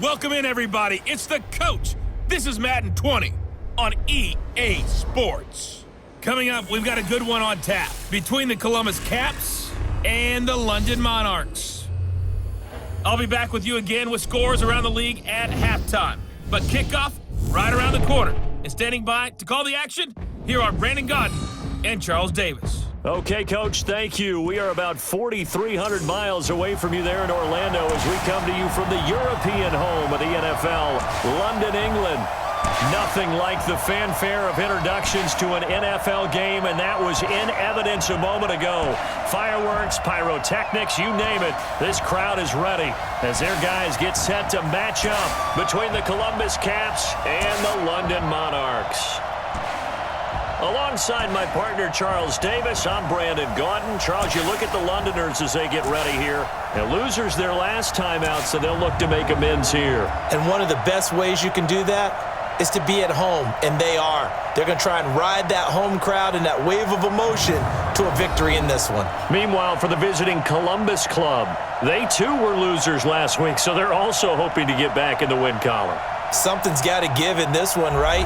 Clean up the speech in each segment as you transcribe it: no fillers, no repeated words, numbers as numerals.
Welcome in, everybody. It's the coach. This is Madden 20 on EA Sports. Coming up, we've got a good one on tap between the Columbus Caps and the London Monarchs. I'll be back with you again with scores around the league at halftime. But kickoff right around the corner. And standing by to call the action, here are Brandon Godden and Charles Davis. Okay, Coach, thank you. We are about 4,300 miles away from you there in Orlando as we come to you from the European home of the NFL, London, England. Nothing like the fanfare of introductions to an NFL game, and that was in evidence a moment ago. Fireworks, pyrotechnics, you name it. This crowd is ready as their guys get set to match up between the Columbus Caps and the London Monarchs. Alongside my partner, Charles Davis, I'm Brandon Godden. Charles, you look at the Londoners as they get ready here. And losers their last time out, so they'll look to make amends here. And one of the best ways you can do that is to be at home, and they are. They're going to try and ride that home crowd and that wave of emotion to a victory in this one. Meanwhile, for the visiting Columbus club, they too were losers last week, so they're also hoping to get back in the win column. Something's got to give in this one, right?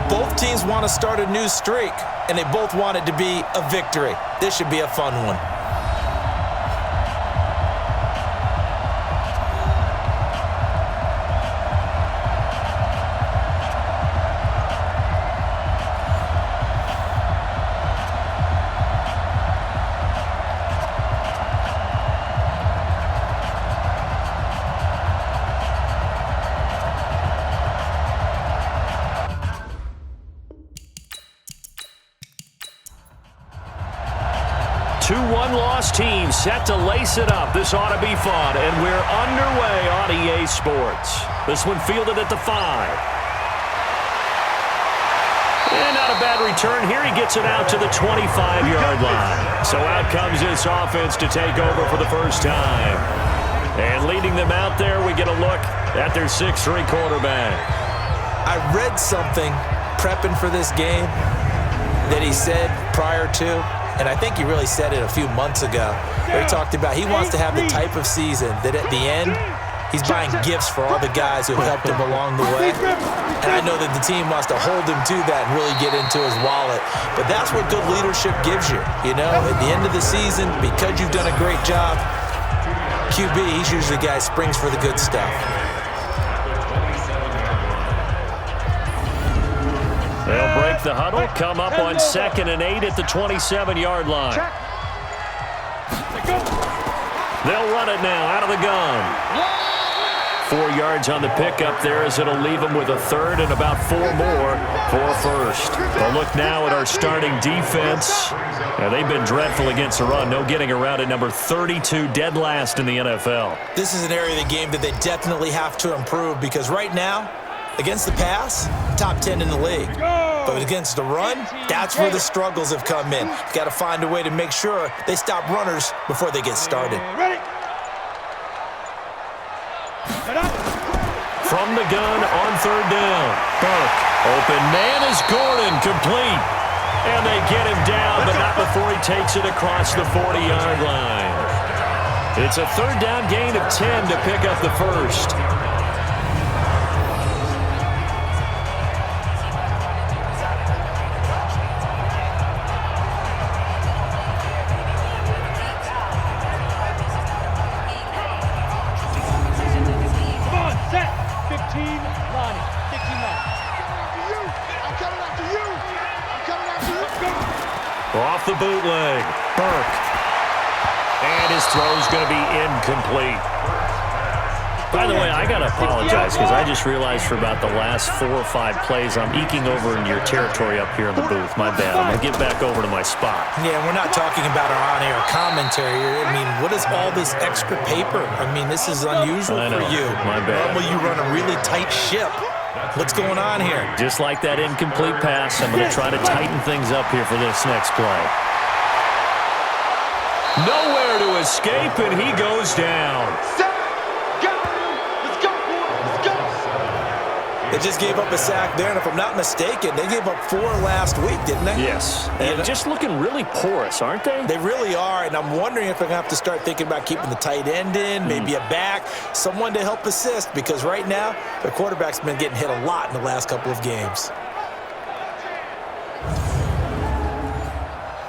Both teams want to start a new streak, and they both want it to be a victory. This should be a fun one. Two one-loss teams set to lace it up. This ought to be fun, and we're underway on EA Sports. This one fielded at the 5. And not a bad return here. He gets it out to the 25-yard line. So out comes this offense to take over for the first time. And leading them out there, we get a look at their 6'3" quarterback. I read something prepping for this game that he said prior to, and I think he really said it a few months ago, where he talked about he wants to have the type of season that at the end, he's buying gifts for all the guys who have helped him along the way. And I know that the team wants to hold him to that and really get into his wallet. But that's what good leadership gives you. You know, at the end of the season, because you've done a great job, QB, he's usually the guy who springs for the good stuff. They'll break the huddle, come up on 2nd and 8 at the 27-yard line. They'll run it now out of the gun. 4 yards on the pickup there as it'll leave them with a third and about 4 more for first. We'll look now at our starting defense. Now, they've been dreadful against the run. No getting around at number 32, dead last in the NFL. This is an area of the game that they definitely have to improve because right now, against the pass, top 10 in the league. But against the run, that's where the struggles have come in. You've got to find a way to make sure they stop runners before they get started. From the gun on 3rd down. Burke. Open man is Gordon, complete. And they get him down, but not before he takes it across the 40-yard line. It's a 3rd down gain of 10 to pick up the first. Off the bootleg, Burke. And his throw's going to be incomplete. By the way, I got to apologize because I just realized for about the last 4 or 5 plays I'm eking over into your territory up here in the booth. My bad. I'm going to get back over to my spot. Yeah, we're not talking about our on-air commentary here. I mean, what is all this extra paper? I mean, this is unusual for you. My bad. Normally you run a really tight ship. What's going on here? Just like that incomplete pass, I'm going to try to tighten things up here for this next play. Nowhere to escape, and he goes down. Let's go. They just gave up a sack there, and if I'm not mistaken, they gave up 4 last week, didn't they? Yes. And just looking really porous, aren't they? They really are, and I'm wondering if they're going to have to start thinking about keeping the tight end in, maybe a back, someone to help assist, because right now, their quarterback's been getting hit a lot in the last couple of games.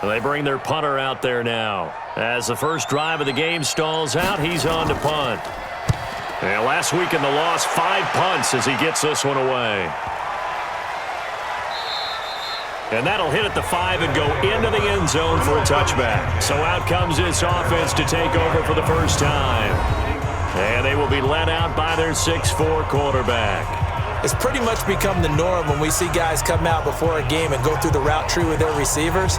They bring their punter out there now. As the first drive of the game stalls out, he's on to punt. And last week in the loss, 5 punts as he gets this one away. And that'll hit at the 5 and go into the end zone for a touchback. So out comes this offense to take over for the first time. And they will be led out by their 6'4" quarterback. It's pretty much become the norm when we see guys come out before a game and go through the route tree with their receivers.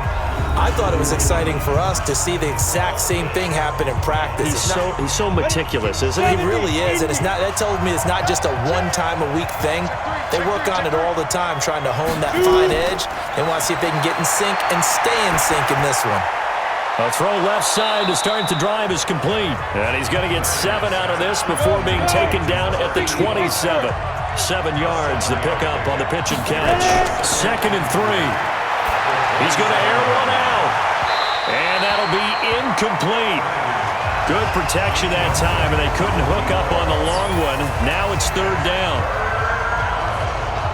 I thought it was exciting for us to see the exact same thing happen in practice. He's so meticulous, isn't he? He really is, and that tells me it's not just a one-time-a-week thing. They work on it all the time, trying to hone that fine edge. They want to see if they can get in sync and stay in sync in this one. A throw left side to start the drive is complete. And he's going to get 7 out of this before being taken down at the 27. 7 yards, the pickup on the pitch and catch. 2nd and 3. He's going to air one out. And that'll be incomplete. Good protection that time, and they couldn't hook up on the long one. Now it's 3rd down.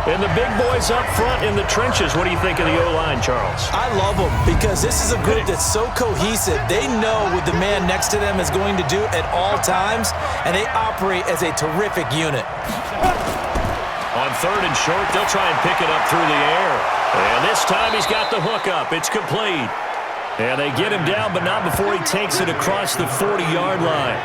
And the big boys up front in the trenches. What do you think of the O-line, Charles? I love them because this is a group that's so cohesive. They know what the man next to them is going to do at all times, and they operate as a terrific unit. On 3rd and short, they'll try and pick it up through the air. And this time he's got the hookup. It's complete. And they get him down, but not before he takes it across the 40-yard line.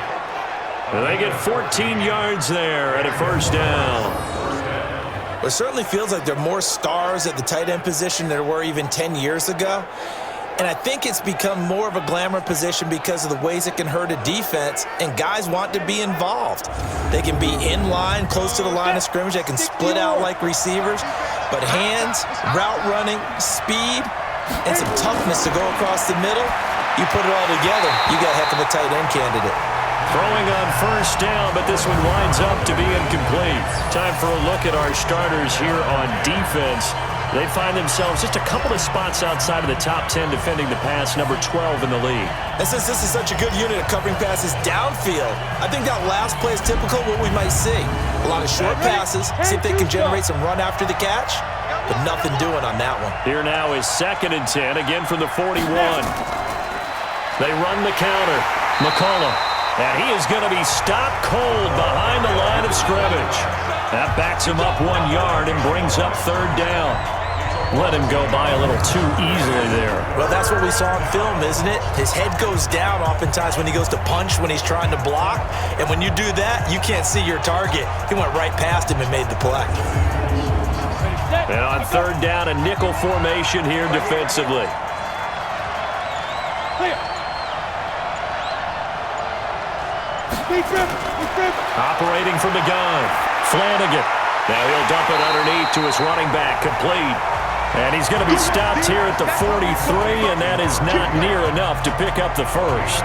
And they get 14 yards there at a 1st down. It certainly feels like there are more stars at the tight end position than there were even 10 years ago. And I think it's become more of a glamour position because of the ways it can hurt a defense, and guys want to be involved. They can be in line, close to the line of scrimmage. They can split out like receivers. But hands, route running, speed, and some toughness to go across the middle, you put it all together, you got a heck of a tight end candidate. Throwing on 1st down, but this one winds up to be incomplete. Time for a look at our starters here on defense. They find themselves just a couple of spots outside of the top 10 defending the pass, number 12 in the league. And since this is such a good unit of covering passes downfield, I think that last play is typical of what we might see. A lot of short passes, see if they can generate some run after the catch, but nothing doing on that one. Here now is 2nd and 10, again from the 41. They run the counter. McCullough. And he is going to be stopped cold behind the line of scrimmage. That backs him up 1 yard and brings up 3rd down. Let him go by a little too easily there. Well, that's what we saw in film, isn't it? His head goes down oftentimes when he goes to punch, when he's trying to block. And when you do that, you can't see your target. He went right past him and made the play. And on 3rd down, a nickel formation here defensively. Operating from the gun, Flanagan. Now he'll dump it underneath to his running back, complete. And he's going to be stopped here at the 43, and that is not near enough to pick up the 1st.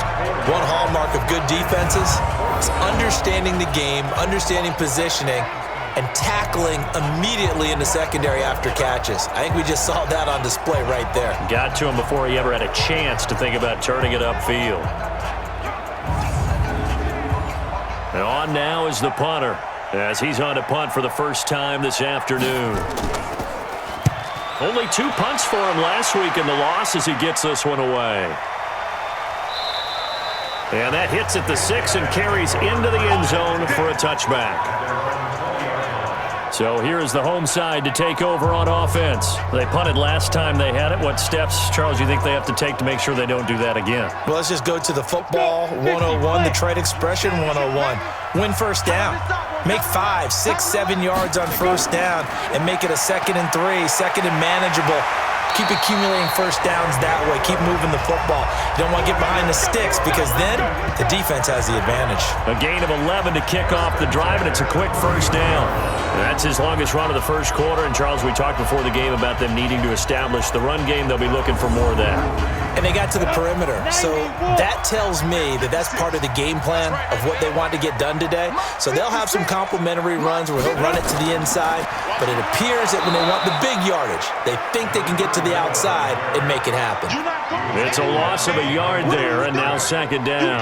One hallmark of good defenses is understanding the game, understanding positioning, and tackling immediately in the secondary after catches. I think we just saw that on display right there. Got to him before he ever had a chance to think about turning it upfield. And on now is the punter, as he's on to punt for the first time this afternoon. Only 2 punts for him last week in the loss as he gets this one away. And that hits at the 6 and carries into the end zone for a touchback. So here is the home side to take over on offense. They punted last time they had it. What steps, Charles, you think they have to take to make sure they don't do that again? Well, let's just go to the football 101, the trite expression 101. Win 1st down. Make 5, 6, 7 yards on 1st down and make it a 2nd and 3, 2nd and manageable. Keep accumulating first downs that way. Keep moving the football. You don't want to get behind the sticks because then the defense has the advantage. A gain of 11 to kick off the drive, and it's a quick first down. That's his longest run of the first quarter. And, Charles, we talked before the game about them needing to establish the run game. They'll be looking for more of that. And they got to the perimeter. So that tells me that that's part of the game plan of what they want to get done today. So they'll have some complementary runs where he'll run it to the inside. But it appears that when they want the big yardage, they think they can get to the outside and make it happen. It's a loss of a yard there, and now second down.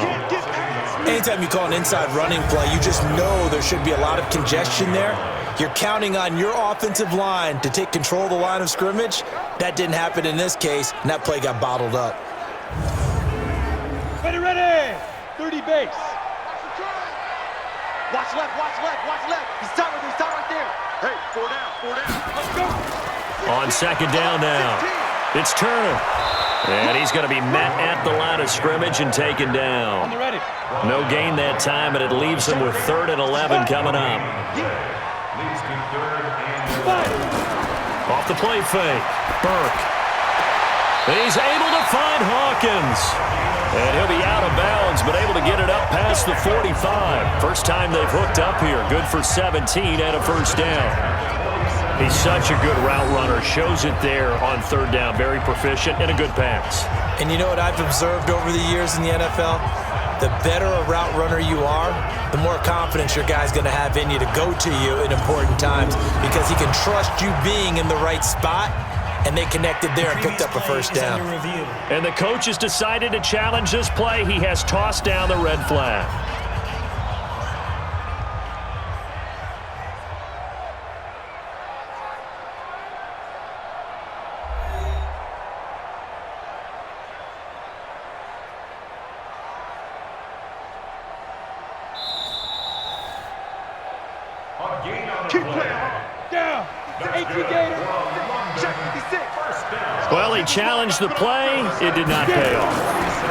Anytime you call an inside running play, you just know there should be a lot of congestion there. You're counting on your offensive line to take control of the line of scrimmage. That didn't happen in this case, and that play got bottled up. Ready! 30 base. Watch left, watch left, watch left. He's tight right there. Hey, 4 down. Let's go. On second down now, it's Turner. And he's going to be met at the line of scrimmage and taken down. No gain that time, and it leaves him with 3rd and 11 coming up. Off the play fake, Burke. He's able to find Hawkins. And he'll be out of bounds, but able to get it up past the 45. First time they've hooked up here. Good for 17 and a first down. He's such a good route runner. Shows it there on 3rd down. Very proficient and a good pass. And you know what I've observed over the years in the NFL? The better a route runner you are, the more confidence your guy's going to have in you to go to you in important times because he can trust you being in the right spot, and they connected there and picked up a first down. And the coach has decided to challenge this play. He has tossed down the red flag. Keep playing. Down. 18 gainer. Check 56. Well, he challenged the play. It did not pay off.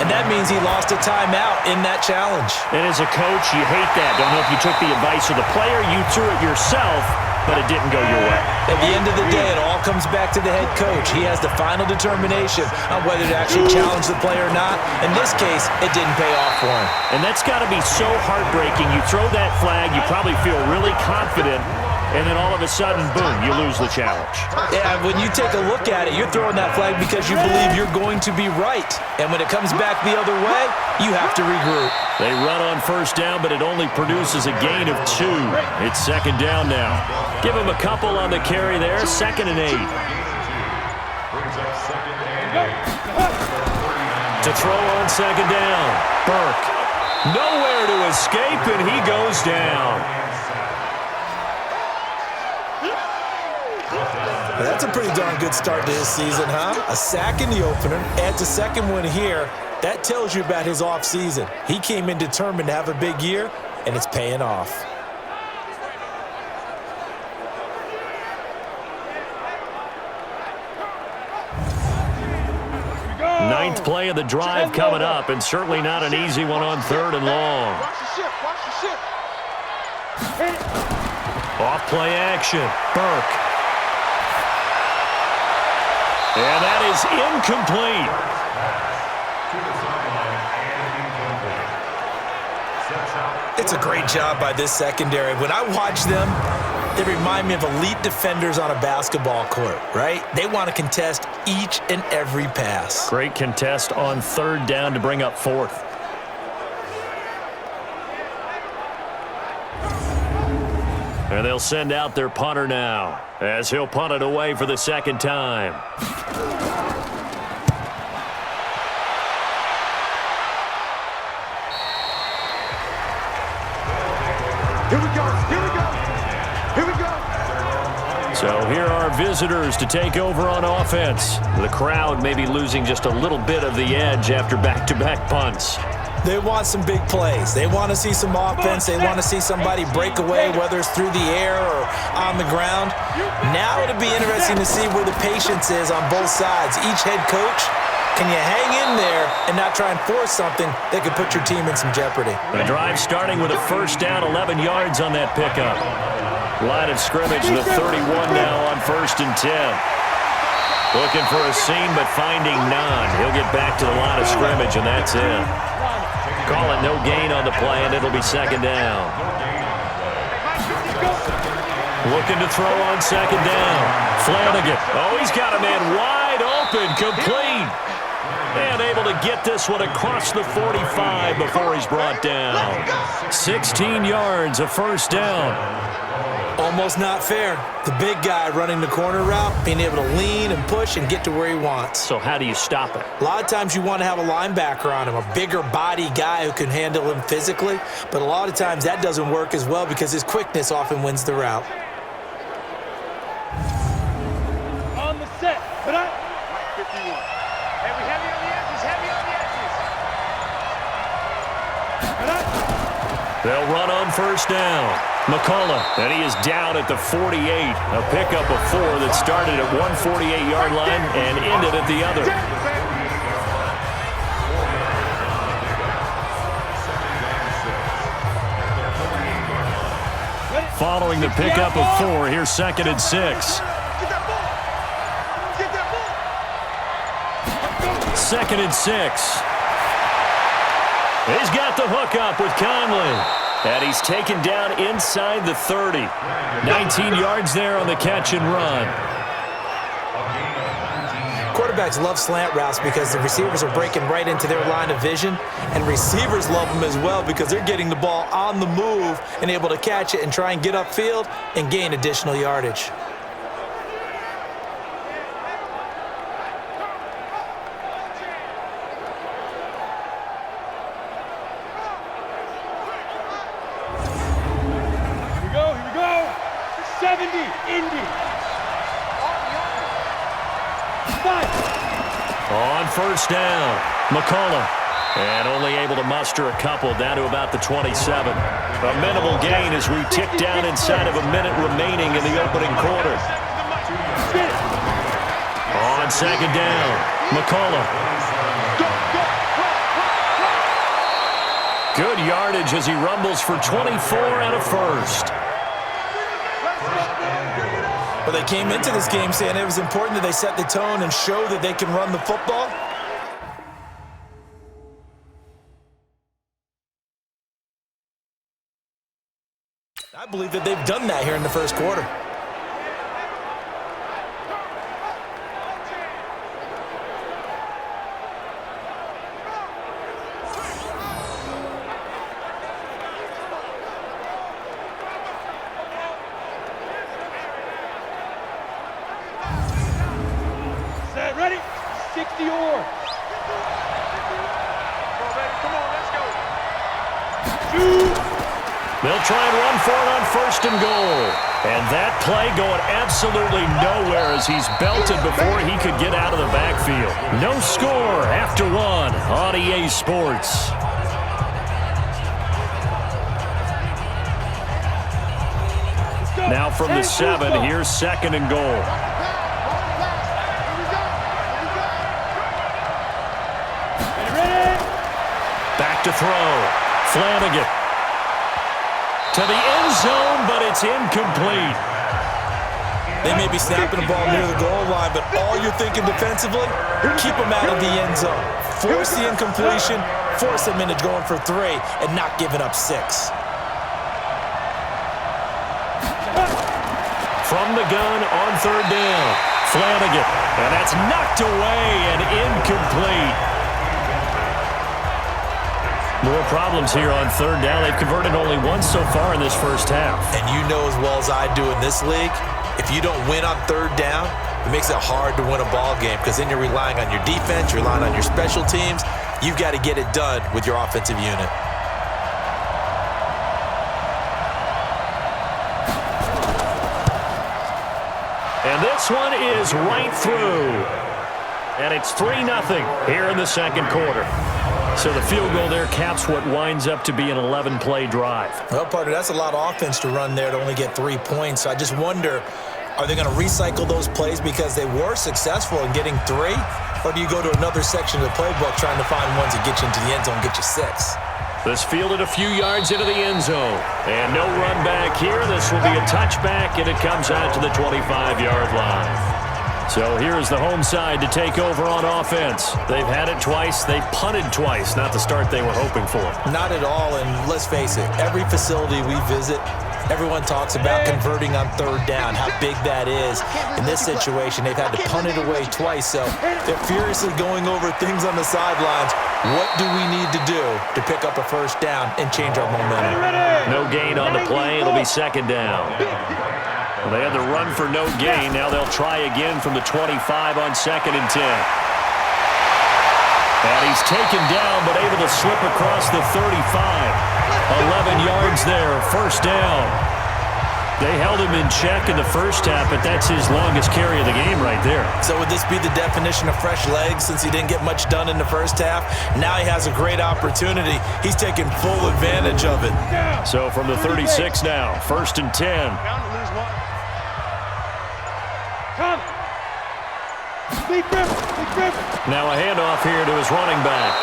And that means he lost a timeout in that challenge. And as a coach, you hate that. Don't know if you took the advice of the player, you threw it yourself, but it didn't go your way. At the end of the day, it all comes back to the head coach. He has the final determination on whether to actually challenge the play or not. In this case, it didn't pay off for him. And that's got to be so heartbreaking. You throw that flag, you probably feel really confident, and then all of a sudden, boom, you lose the challenge. Yeah, when you take a look at it, you're throwing that flag because you believe you're going to be right. And when it comes back the other way, you have to regroup. They run on first down, but it only produces a gain of 2. It's second down now. Give him a couple on the carry there, 2nd and 8. To throw on second down, Burke. Nowhere to escape, and he goes down. That's a pretty darn good start to his season, huh? A sack in the opener, adds a second one here. That tells you about his offseason. He came in determined to have a big year, and it's paying off. Ninth play of the drive coming up, and certainly not an easy one on 3rd and long. Off play action, Burke. And that is incomplete. It's a great job by this secondary. When I watch them, they remind me of elite defenders on a basketball court, right? They want to contest each and every pass. Great contest on 3rd down to bring up 4th. And they'll send out their punter now, as he'll punt it away for the 2nd time. Here we go. So here are visitors to take over on offense. The crowd may be losing just a little bit of the edge after back-to-back punts. They want some big plays. They want to see some offense. They want to see somebody break away, whether it's through the air or on the ground. Now it'll be interesting to see where the patience is on both sides. Each head coach, can you hang in there and not try and force something that could put your team in some jeopardy? The drive starting with a first down, 11 yards on that pickup. Line of scrimmage, the 31 now on 1st and 10. Looking for a seam, but finding none. He'll get back to the line of scrimmage, and that's it. Call it no gain on the play, and it'll be second down. Looking to throw on second down. Flanagan. Oh, he's got a man wide open, complete. And able to get this one across the 45 before he's brought down. 16 yards, a first down. Almost not fair. The big guy running the corner route, being able to lean and push and get to where he wants. So how do you stop it? A lot of times you want to have a linebacker on him, a bigger body guy who can handle him physically, but a lot of times that doesn't work as well because his quickness often wins the route. On the set, put up. 51. Heavy on the edges, heavy on the edges. Put up. They'll run on first down. McCullough, and he is down at the 48. A pickup of 4 that started at one 48-yard line and ended at the other. Following the pickup of 4, here's second and 6. Second and 6. He's got the hookup with Conley. And he's taken down inside the 30. 19 yards there on the catch and run. Quarterbacks love slant routes because the receivers are breaking right into their line of vision, and receivers love them as well because they're getting the ball on the move and able to catch it and try and get upfield and gain additional yardage. On first down, McCullough. And only able to muster a couple down to about the 27. A minimal gain as we tick down inside of a minute remaining in the opening quarter. On second down, McCullough. Good yardage as he rumbles for 24 and a first. Well, they came into this game saying it was important that they set the tone and show that they can run the football. I believe that they've done that here in the first quarter. Ready? 60 or. Come on, let's go. Shoot. They'll try and run for it on first and goal. And that play going absolutely nowhere as he's belted before he could get out of the backfield. No score after 1 on EA Sports. Now from the 7, here's second and goal. To throw. Flanagan. To the end zone, but it's incomplete. They may be snapping the ball near the goal line, but all you're thinking defensively, keep them out of the end zone. Force the incompletion, force them into going for 3, and not giving up 6. From the gun on third down. Flanagan. And that's knocked away and incomplete. More problems here on third down. They've converted only once so far in this first half. And you know as well as I do in this league, if you don't win on third down, it makes it hard to win a ball game because then you're relying on your defense, you're relying on your special teams. You've got to get it done with your offensive unit. And this one is right through. And it's 3-0 here in the second quarter. So the field goal there caps what winds up to be an 11-play drive. Well, partner, that's a lot of offense to run there to only get 3 points. So I just wonder, are they going to recycle those plays because they were successful in getting 3? Or do you go to another section of the playbook trying to find ones that get you into the end zone and get you 6? This fielded a few yards into the end zone. And no run back here. This will be a touchback, and it comes out to the 25-yard line. So here's the home side to take over on offense. They've had it twice. They've punted twice. Not the start they were hoping for. Not at all, and let's face it, every facility we visit, everyone talks about converting on third down, how big that is. In this situation, they've had to punt it away twice, so they're furiously going over things on the sidelines. What do we need to do to pick up a first down and change our momentum? No gain on the play. It'll be second down. Well, they had the run for no gain. Now they'll try again from the 25 on 2nd and 10. And he's taken down, but able to slip across the 35. 11 yards there, first down. They held him in check in the first half, but that's his longest carry of the game right there. So would this be the definition of fresh legs since he didn't get much done in the first half? Now he has a great opportunity. He's taking full advantage of it. So from the 36 now, 1st and 10. Come. Big grip. Now a handoff here to his running back.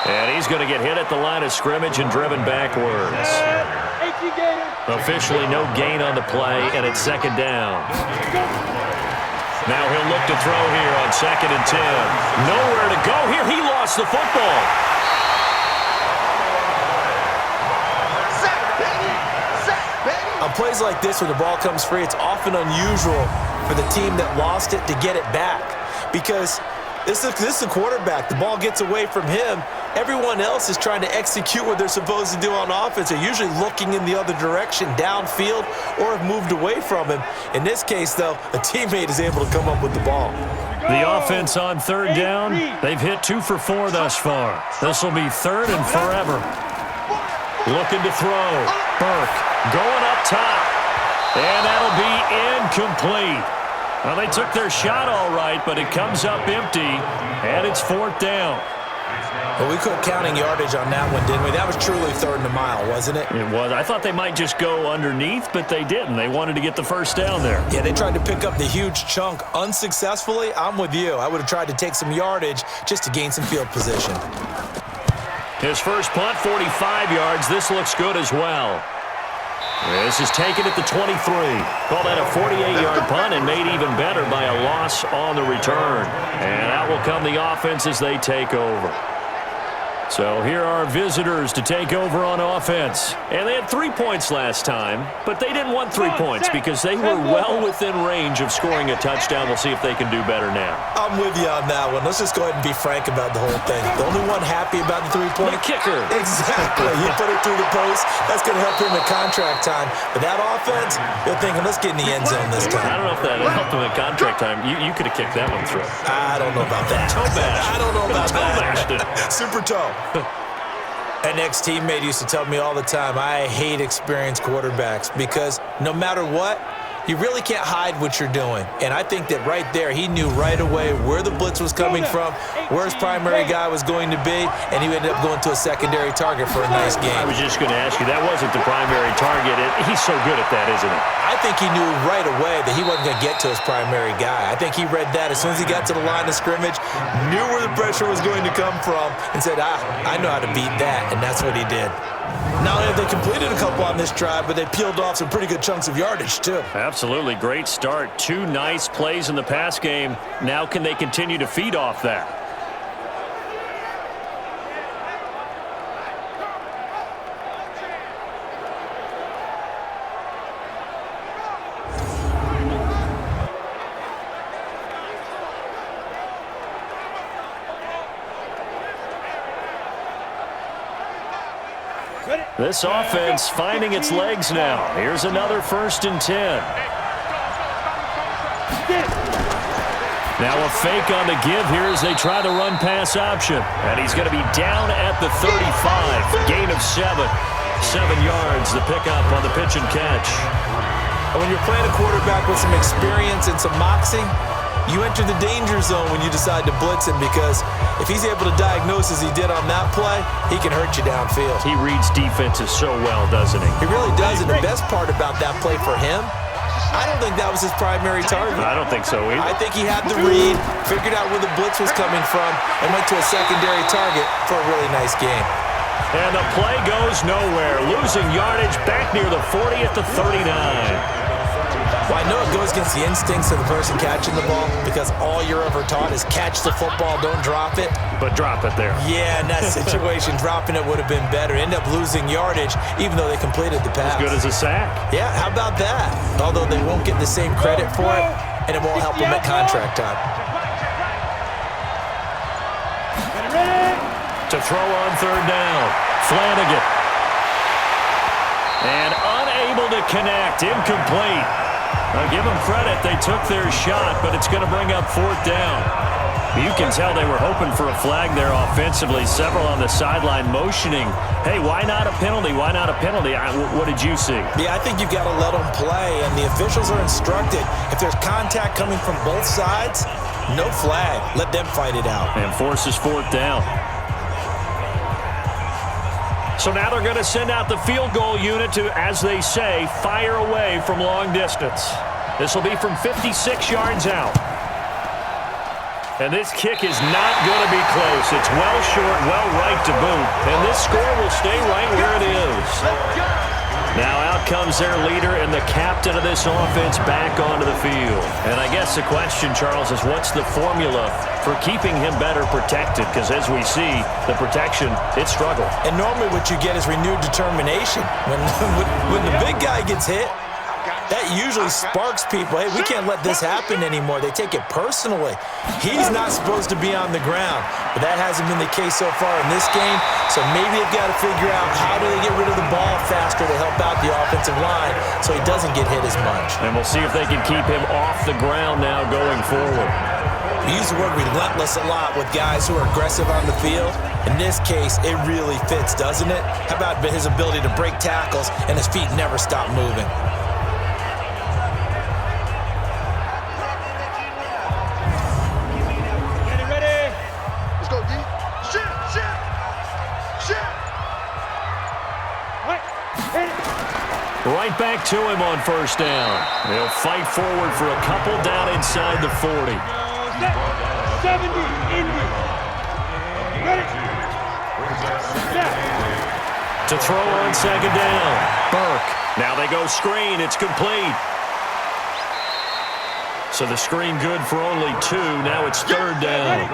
And he's going to get hit at the line of scrimmage and driven backwards. Officially no gain on the play, and it's second down. Now he'll look to throw here on 2nd and 10. Nowhere to go here. He lost the football. On plays like this, when the ball comes free, it's often unusual for the team that lost it to get it back. Because this is a quarterback. The ball gets away from him. Everyone else is trying to execute what they're supposed to do on offense. They're usually looking in the other direction, downfield, or have moved away from him. In this case, though, a teammate is able to come up with the ball. The offense on third down, they've hit 2 for 4 thus far. This will be 3rd and forever. Looking to throw. Burke going up top. And that'll be incomplete. Well, they took their shot all right, but it comes up empty, and it's 4th down. Well, we quit counting yardage on that one, didn't we? That was truly 3rd and a mile, wasn't it? It was. I thought they might just go underneath, but they didn't. They wanted to get the first down there. Yeah, they tried to pick up the huge chunk unsuccessfully. I'm with you. I would have tried to take some yardage just to gain some field position. His first punt, 45 yards. This looks good as well. This is taken at the 23. Call that a 48-yard punt and made even better by a loss on the return. And out will come the offense as they take over. So here are visitors to take over on offense. And they had 3 points last time, but they didn't want 3 points because they were well within range of scoring a touchdown. We'll see if they can do better now. I'm with you on that one. Let's just go ahead and be frank about the whole thing. The only one happy about the 3-point? The kicker. Exactly. He put it through the post. That's going to help him in contract time. But that offense, they're thinking, let's get in the end zone this time. I don't know if that helped him in contract time. You could have kicked that one through. I don't know about that. Toe bash. I don't know about that. Super toe. An ex-teammate used to tell me all the time, I hate experienced quarterbacks because no matter what, you really can't hide what you're doing. And I think that right there, he knew right away where the blitz was coming from, where his primary guy was going to be, and he ended up going to a secondary target for a nice game. I was just going to ask you, that wasn't the primary target. He's so good at that, isn't he? I think he knew right away that he wasn't going to get to his primary guy. I think he read that as soon as he got to the line of scrimmage, knew where the pressure was going to come from, and said, I know how to beat that, and that's what he did. Not only have they completed a couple on this drive, but they peeled off some pretty good chunks of yardage, too. Absolutely. Great start. 2 nice plays in the pass game. Now can they continue to feed off that? This offense finding its legs now. Here's another 1st and 10. Now a fake on the give here as they try the run-pass option. And he's going to be down at the 35. Gain of 7. 7 yards, the pickup on the pitch and catch. And when you're playing a quarterback with some experience and some moxie, you enter the danger zone when you decide to blitz him because if he's able to diagnose as he did on that play, he can hurt you downfield. He reads defenses so well, doesn't he? He really does, and the best part about that play for him, I don't think that was his primary target. I don't think so either. I think he had the read, figured out where the blitz was coming from, and went to a secondary target for a really nice game. And the play goes nowhere. Losing yardage back near the 40 at the 39. Well, I know it goes against the instincts of the person catching the ball because all you're ever taught is catch the football, don't drop it. But drop it there. Yeah, in that situation, dropping it would have been better. End up losing yardage, even though they completed the pass. As good as a sack. Yeah, how about that? Although they won't get the same credit for it, and it won't help them at contract time. To throw on third down, Flanagan. And unable to connect, incomplete. I'll give them credit, they took their shot, but it's going to bring up fourth down. You can tell they were hoping for a flag there offensively. Several on the sideline motioning, hey, why not a penalty? Why not a penalty? What did you see? Yeah, I think you've got to let them play, and the officials are instructed. If there's contact coming from both sides, no flag. Let them fight it out. And forces fourth down. So now they're going to send out the field goal unit to, as they say, fire away from long distance. This will be from 56 yards out. And this kick is not going to be close. It's well short, well right to boot. And this score will stay right where it is. Now out comes their leader and the captain of this offense back onto the field. And I guess the question, Charles, is what's the formula for keeping him better protected? Because as we see, the protection, it struggled. And normally what you get is renewed determination. When the big guy gets hit, that usually sparks people. Hey, we can't let this happen anymore. They take it personally. He's not supposed to be on the ground, but that hasn't been the case so far in this game. So maybe they've got to figure out how do they get rid of the ball faster to help out the offensive line so he doesn't get hit as much. And we'll see if they can keep him off the ground now going forward. We use the word relentless a lot with guys who are aggressive on the field. In this case, it really fits, doesn't it? How about his ability to break tackles and his feet never stop moving? Right back to him on first down. They'll fight forward for a couple down inside the 40. 70, Indy. Ready? To throw on second down. Burke. Now they go screen. It's complete. So the screen good for only 2. Now it's third down.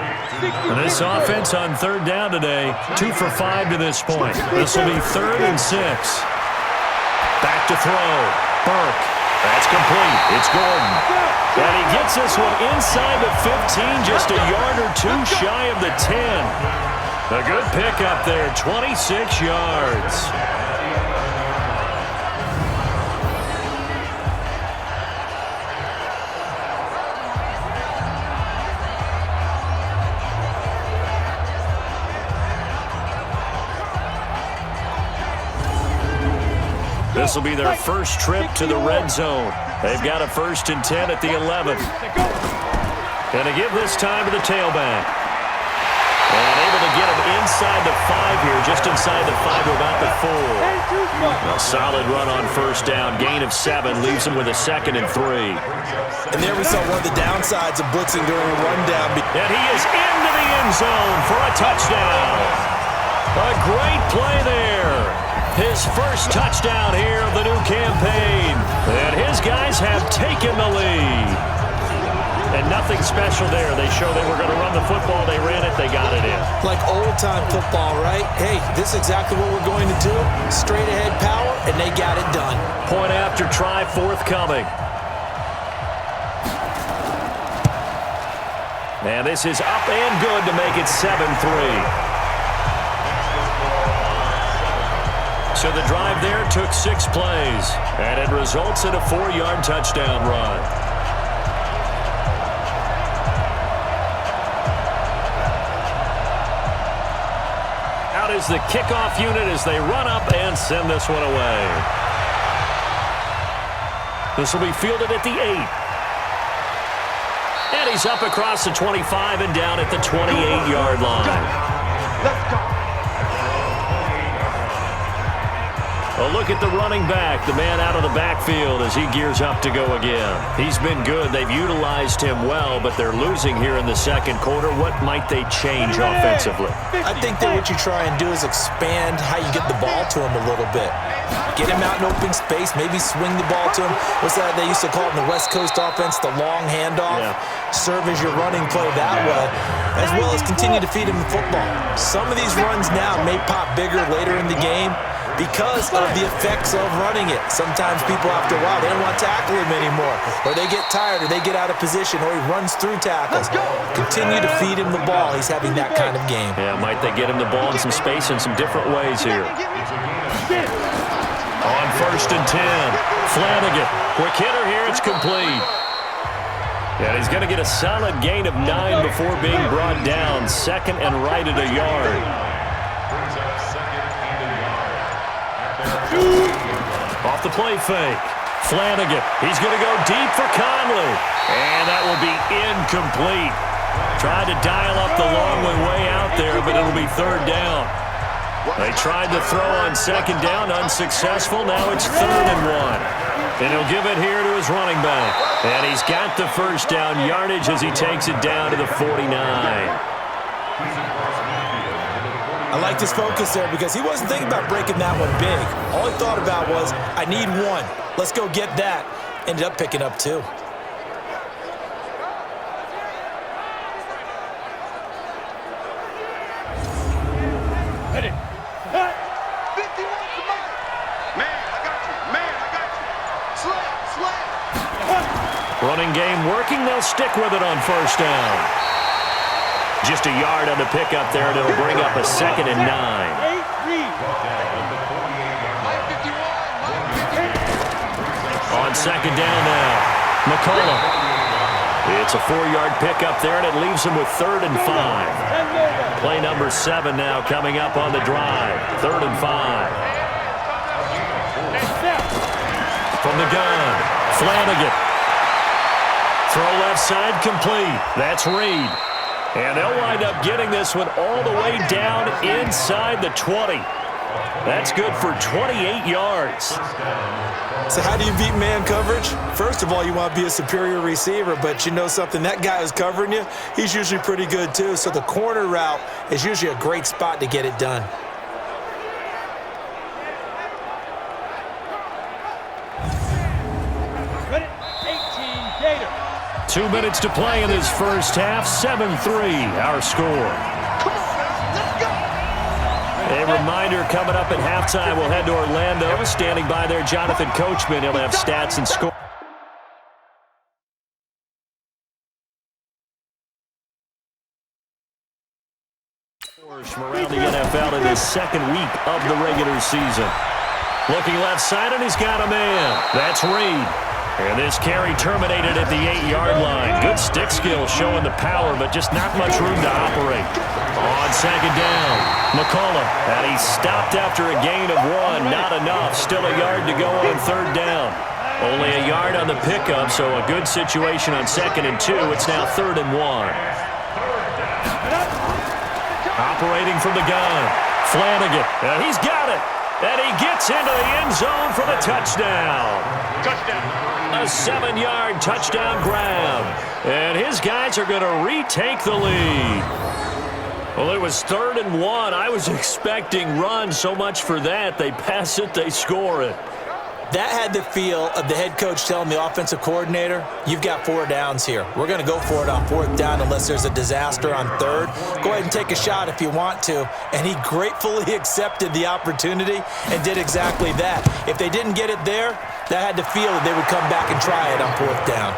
And this offense on third down today, 2 for 5 to this point. This will be 3rd and 6. Back to throw. Burke. That's complete. It's Gordon. And he gets this one inside the 15, just a yard or 2 shy of the 10. A good pickup there, 26 yards. This will be their first trip to the red zone. They've got a 1st and 10 at the 11. And to give this time to the tailback. And able to get him inside the 5 here, just inside the 5 to about the 4. A solid run on first down. Gain of 7 leaves him with a 2nd and 3. And there we saw one of the downsides of blitzing during a rundown. And he is into the end zone for a touchdown. A great play there. His first touchdown here of the new campaign. And his guys have taken the lead. And nothing special there. They showed they were going to run the football. They ran it. They got it in. Like old-time football, right? Hey, this is exactly what we're going to do. Straight-ahead power, and they got it done. Point after try forthcoming. And this is up and good to make it 7-3. So the drive there took 6 plays, and it results in a 4-yard touchdown run. Out is the kickoff unit as they run up and send this one away. This will be fielded at the 8. And he's up across the 25 and down at the 28-yard line. Let's go. A look at the running back, the man out of the backfield as he gears up to go again. He's been good. They've utilized him well, but they're losing here in the second quarter. What might they change offensively? I think that what you try and do is expand how you get the ball to him a little bit. Get him out in open space, maybe swing the ball to him. What's that they used to call it in the West Coast offense, the long handoff? Yeah. Serve as your running play that way, as well as continue to feed him the football. Some of these runs now may pop bigger later in the game because of the effects of running it. Sometimes people, after a while, they don't want to tackle him anymore, or they get tired, or they get out of position, or he runs through tackles. Continue to feed him the ball. He's having that kind of game. Yeah, might they get him the ball in some space in some different ways here. On 1st and 10, Flanagan. Quick hitter here, it's complete. And he's going to get a solid gain of 9 before being brought down. 2nd and right at a yard. Off the play fake. Flanagan. He's going to go deep for Conley. And that will be incomplete. Tried to dial up the long way out there, but it'll be 3rd down. They tried to throw on 2nd down, unsuccessful. Now it's 3rd and 1. And he'll give it here to his running back. And he's got the 1st down yardage as he takes it down to the 49. I liked his focus there because he wasn't thinking about breaking that one big. All he thought about was, I need 1. Let's go get that. Ended up picking up 2. Ready. Hut. 51 to Mike. Man, I got you. Man, I got you. Slap. Running game working. They'll stick with it on 1st down. Just a yard on the pickup there, and it'll bring up a 2nd and 9. 8-3. On 2nd down now, McCullough. It's a 4-yard pickup there, and it leaves him with 3rd and 5. Play number 7 now coming up on the drive. 3rd and 5. From the gun, Flanagan. Throw left side complete. That's Reed. And they'll wind up getting this one all the way down inside the 20. That's good for 28 yards. So how do you beat man coverage? First of all, you want to be a superior receiver, but you know something, that guy who's covering you, he's usually pretty good too. So the corner route is usually a great spot to get it done. Ready. 18 Gator. 2 minutes to play in this first half. 7-3 our score. A reminder coming up at halftime, we'll head to Orlando. Standing by there, Jonathan Coachman. He'll have stats and score. From around the NFL in his 2nd week of the regular season. Looking left side, and he's got a man. That's Reed. And this carry terminated at the 8-yard line. Good stick skill showing the power, but just not much room to operate. On 2nd down, McCullough. And he stopped after a gain of 1. Not enough. Still a yard to go on 3rd down. Only a yard on the pickup, so a good situation on 2nd and 2. It's now 3rd and 1. Operating from the gun, Flanagan. And he's got it. And he gets into the end zone for the touchdown. Touchdown. A 7-yard touchdown grab. And his guys are going to retake the lead. Well, it was 3rd and 1. I was expecting run, so much for that. They pass it, they score it. That had the feel of the head coach telling the offensive coordinator, you've got 4 downs here. We're going to go for it on 4th down unless there's a disaster on 3rd. Go ahead and take a shot if you want to. And he gratefully accepted the opportunity and did exactly that. If they didn't get it there, that had the feel that they would come back and try it on 4th down.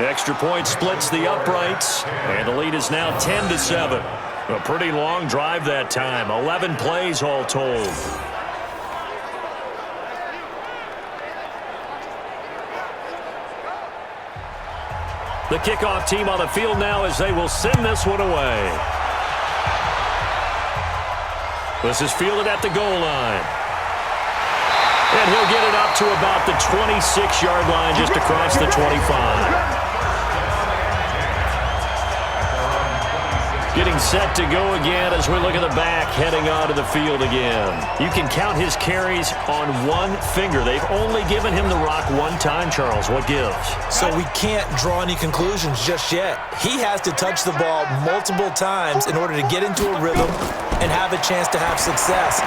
Extra point splits the uprights, and the lead is now 10-7. A pretty long drive that time. 11 plays all told. The kickoff team on the field now as they will send this one away. This is fielded at the goal line. And he'll get it up to about the 26-yard line, just across the 25. Getting set to go again as we look at the back, heading onto the field again. You can count his carries on one finger. They've only given him the rock one time, Charles. What gives? So we can't draw any conclusions just yet. He has to touch the ball multiple times in order to get into a rhythm and have a chance to have success.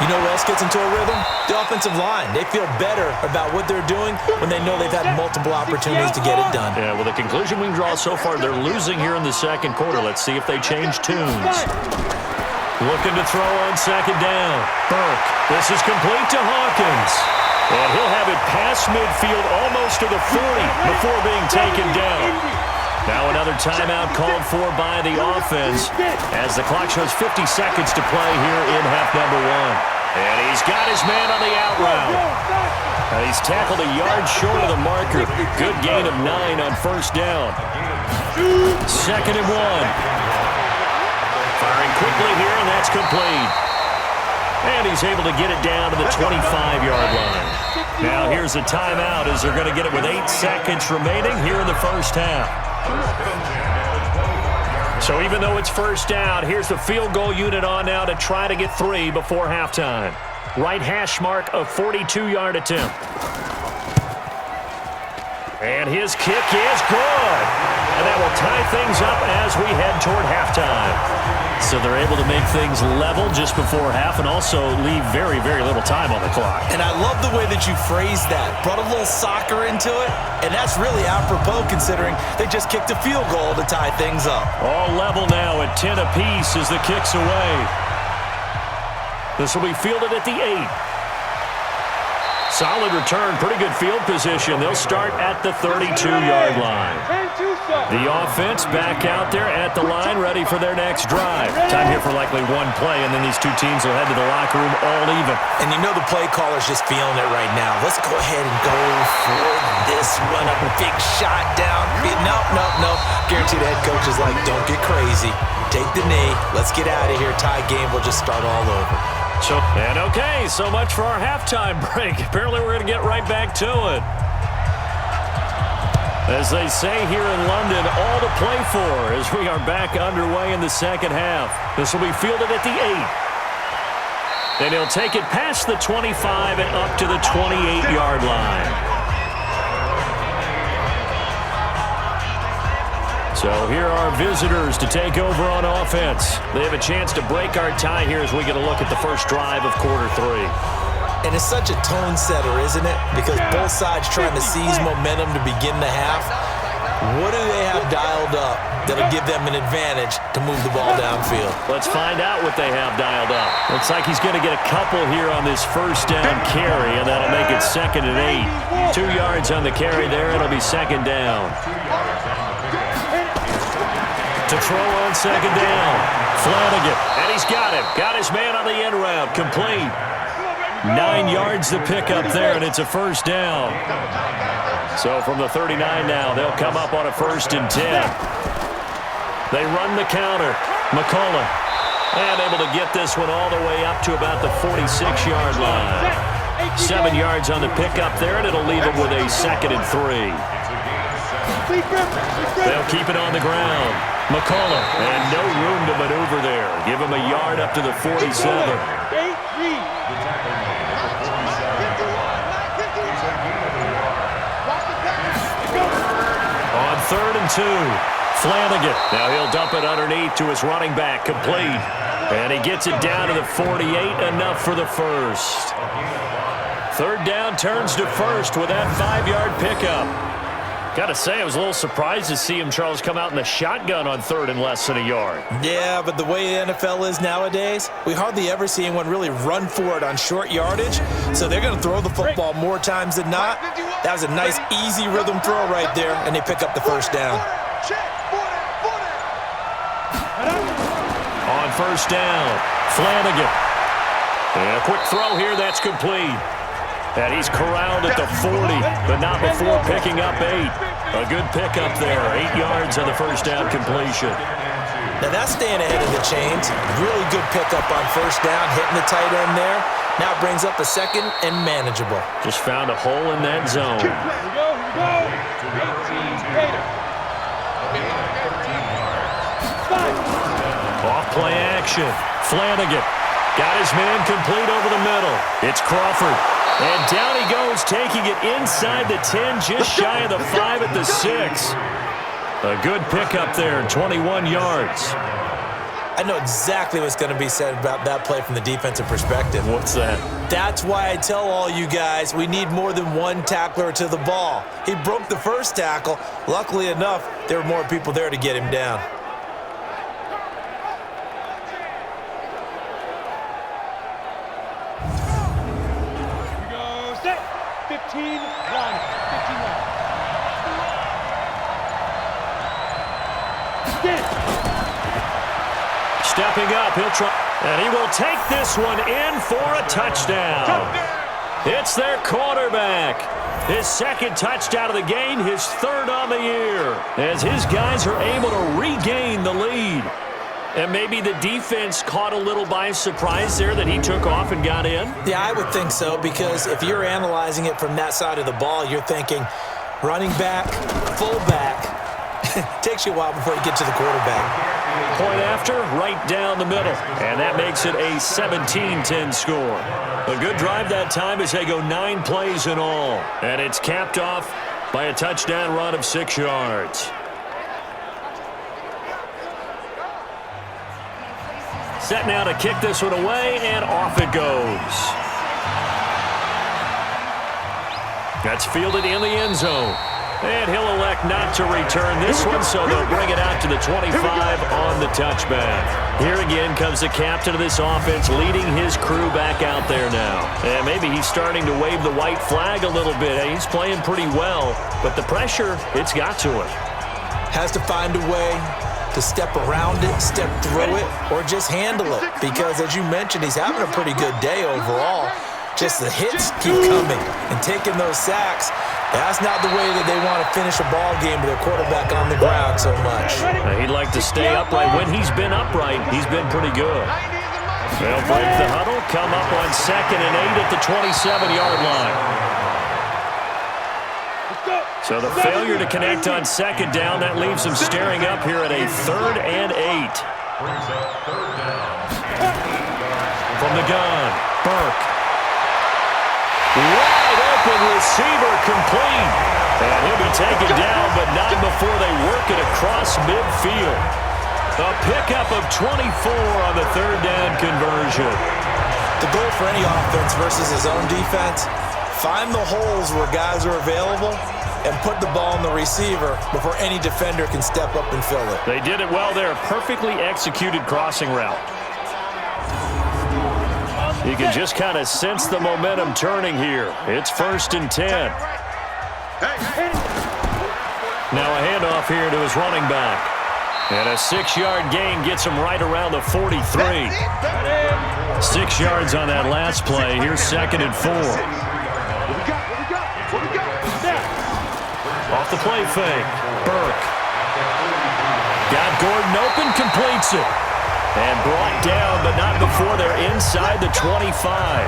You know what else gets into a rhythm? The offensive line. They feel better about what they're doing when they know they've had multiple opportunities to get it done. Yeah, well, the conclusion we can draw so far, they're losing here in the second quarter. Let's see if they change tunes. Looking to throw on second down. Burke. This is complete to Hawkins. And he'll have it past midfield almost to the 40 before being taken down. Now another timeout called for by the offense as the clock shows 50 seconds to play here in half number 1. And he's got his man on the out route. And he's tackled a yard short of the marker. Good gain of 9 on first down. Second and 1. Firing quickly here, and that's complete. And he's able to get it down to the 25-yard line. Now here's a timeout as they're going to get it with 8 seconds remaining here in the first half. So even though it's first down, here's the field goal unit on now to try to get 3 before halftime. Right hash mark, a 42-yard attempt. And his kick is good. And that will tie things up as we head toward halftime. So they're able to make things level just before half and also leave very, very little time on the clock. And I love the way that you phrased that. Brought a little soccer into it, and that's really apropos considering they just kicked a field goal to tie things up. All level now at 10 apiece as the kick's away. This will be fielded at the 8. Solid return, pretty good field position. They'll start at the 32-yard line. The offense back out there at the line, ready for their next drive. Time here for likely one play, and then these two teams will head to the locker room all even. And you know the play caller's just feeling it right now. Let's go ahead and go for this one. A big shot down. Nope. Guaranteed the head coach is like, don't get crazy. Take the knee. Let's get out of here. Tie game. We'll just start all over. And okay, so much for our halftime break. Apparently we're going to get right back to it. As they say here in London, all to play for as we are back underway in the second half. This will be fielded at the 8. And he'll take it past the 25 and up to the 28-yard line. So here are visitors to take over on offense. They have a chance to break our tie here as we get a look at the first drive of quarter 3. And it's such a tone setter, isn't it? Because both sides trying to seize momentum to begin the half. What do they have dialed up that'll give them an advantage to move the ball downfield? Let's find out what they have dialed up. Looks like he's going to get a couple here on this first down carry, and that'll make it 2nd and 8. 2 yards on the carry there. It'll be 2nd down. To throw on 2nd down. Flanagan, and he's got him. Got his man on the end route. Complete. 9 yards to pick up there, and it's a first down. So from the 39 now, they'll come up on a 1st and 10. They run the counter. McCullough, and able to get this one all the way up to about the 46-yard line. 7 yards on the pickup there, and it'll leave them with a 2nd and 3. They'll keep it on the ground. McCullough, and no room to maneuver there. Give him a yard up to the 47. On 3rd and 2, Flanagan. Now he'll dump it underneath to his running back, complete. And he gets it down to the 48, enough for the first. 3rd down turns to 1st with that 5-yard pickup. Got to say, I was a little surprised to see him, Charles, come out in the shotgun on 3rd and less than a yard. Yeah, but the way the NFL is nowadays, we hardly ever see anyone really run for it on short yardage. So they're going to throw the football more times than not. That was a nice, easy rhythm throw right there, and they pick up the first down. On 1st down, Flanagan. And a quick throw here, that's complete. And he's corralled at the 40, but not before picking up 8. A good pickup there, 8 yards on the first down completion. Now that's staying ahead of the chains. Really good pickup on 1st down, hitting the tight end there. Now brings up a 2nd and manageable. Just found a hole in that zone. Here we go. Off play action. Flanagan got his man complete over the middle. It's Crawford. And down he goes, taking it inside the 10, just shy of the 5 at the 6. A good pickup there, 21 yards. I know exactly what's going to be said about that play from the defensive perspective. What's that? That's why I tell all you guys we need more than one tackler to the ball. He broke the first tackle. Luckily enough, there were more people there to get him down. We go set. 15 line. 15 line. Stepping up, he'll try, and he will take this one in for a touchdown. It's their quarterback. His second touchdown of the game, his third on the year, as his guys are able to regain the lead. And maybe the defense caught a little by surprise there that he took off and got in? Yeah, I would think so, because if you're analyzing it from that side of the ball, you're thinking running back, fullback. Takes you a while before you get to the quarterback. Point after, right down the middle. And that makes it a 17-10 score. A good drive that time as they go 9 plays in all. And it's capped off by a touchdown run of 6 yards. Set now to kick this one away, and off it goes. That's fielded in the end zone. And he'll elect not to return this one, so they'll bring it out to the 25 on the touchback. Here again comes the captain of this offense, leading his crew back out there now. And maybe he's starting to wave the white flag a little bit. He's playing pretty well, but the pressure, it's got to him. Has to find a way to step around it, step through it, or just handle it. Because, as you mentioned, he's having a pretty good day overall. Just the hits keep coming and taking those sacks. That's not the way that they want to finish a ball game with their quarterback on the ground so much. He'd like to stay upright. When he's been upright, he's been pretty good. They'll break the huddle, come up on 2nd and 8 at the 27-yard line. So the failure to connect on 2nd down, that leaves them staring up here at a 3rd and 8. From the gun, Burke. Wide open receiver complete. And he'll be taken down, but not before they work it across midfield. A pickup of 24 on the 3rd down conversion. The goal for any offense versus his own defense, find the holes where guys are available and put the ball in the receiver before any defender can step up and fill it. They did it well there. A perfectly executed crossing route. You can just kind of sense the momentum turning here. It's 1st and 10. Now a handoff here to his running back. And a 6-yard gain gets him right around the 43. 6 yards on that last play. Here's 2nd and 4. Off the play fake. Burke. Got Gordon open, completes it. And brought down, but not before they're inside the 25.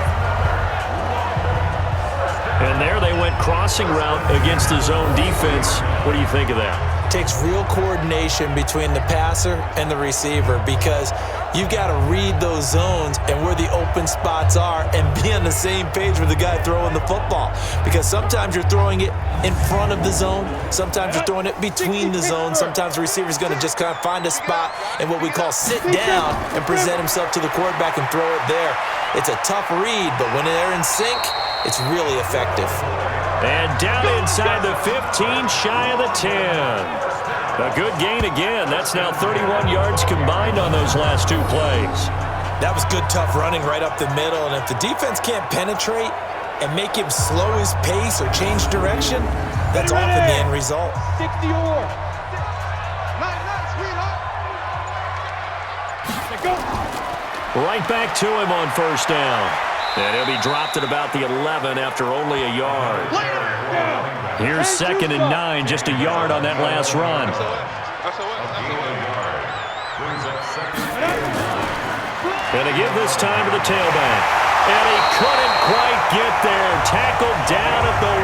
And there they went crossing route against the zone defense. What do you think of that? Takes real coordination between the passer and the receiver, because you've got to read those zones and where the open spots are and be on the same page with the guy throwing the football. Because sometimes you're throwing it in front of the zone, sometimes you're throwing it between the zones, sometimes the receiver's going to just kind of find a spot and what we call sit down and present himself to the quarterback and throw it there. It's a tough read, but when they're in sync, it's really effective. And down inside the 15, shy of the 10. A good gain again. That's now 31 yards combined on those last 2 plays. That was good, tough running right up the middle. And if the defense can't penetrate and make him slow his pace or change direction, that's often the end result. 60-or. Right back to him on 1st down. And he'll be dropped at about the 11 after only a yard. Here's 2nd and 9, just a yard on that last run. And to give this time to the tailback. And he couldn't quite get there. Tackled down at the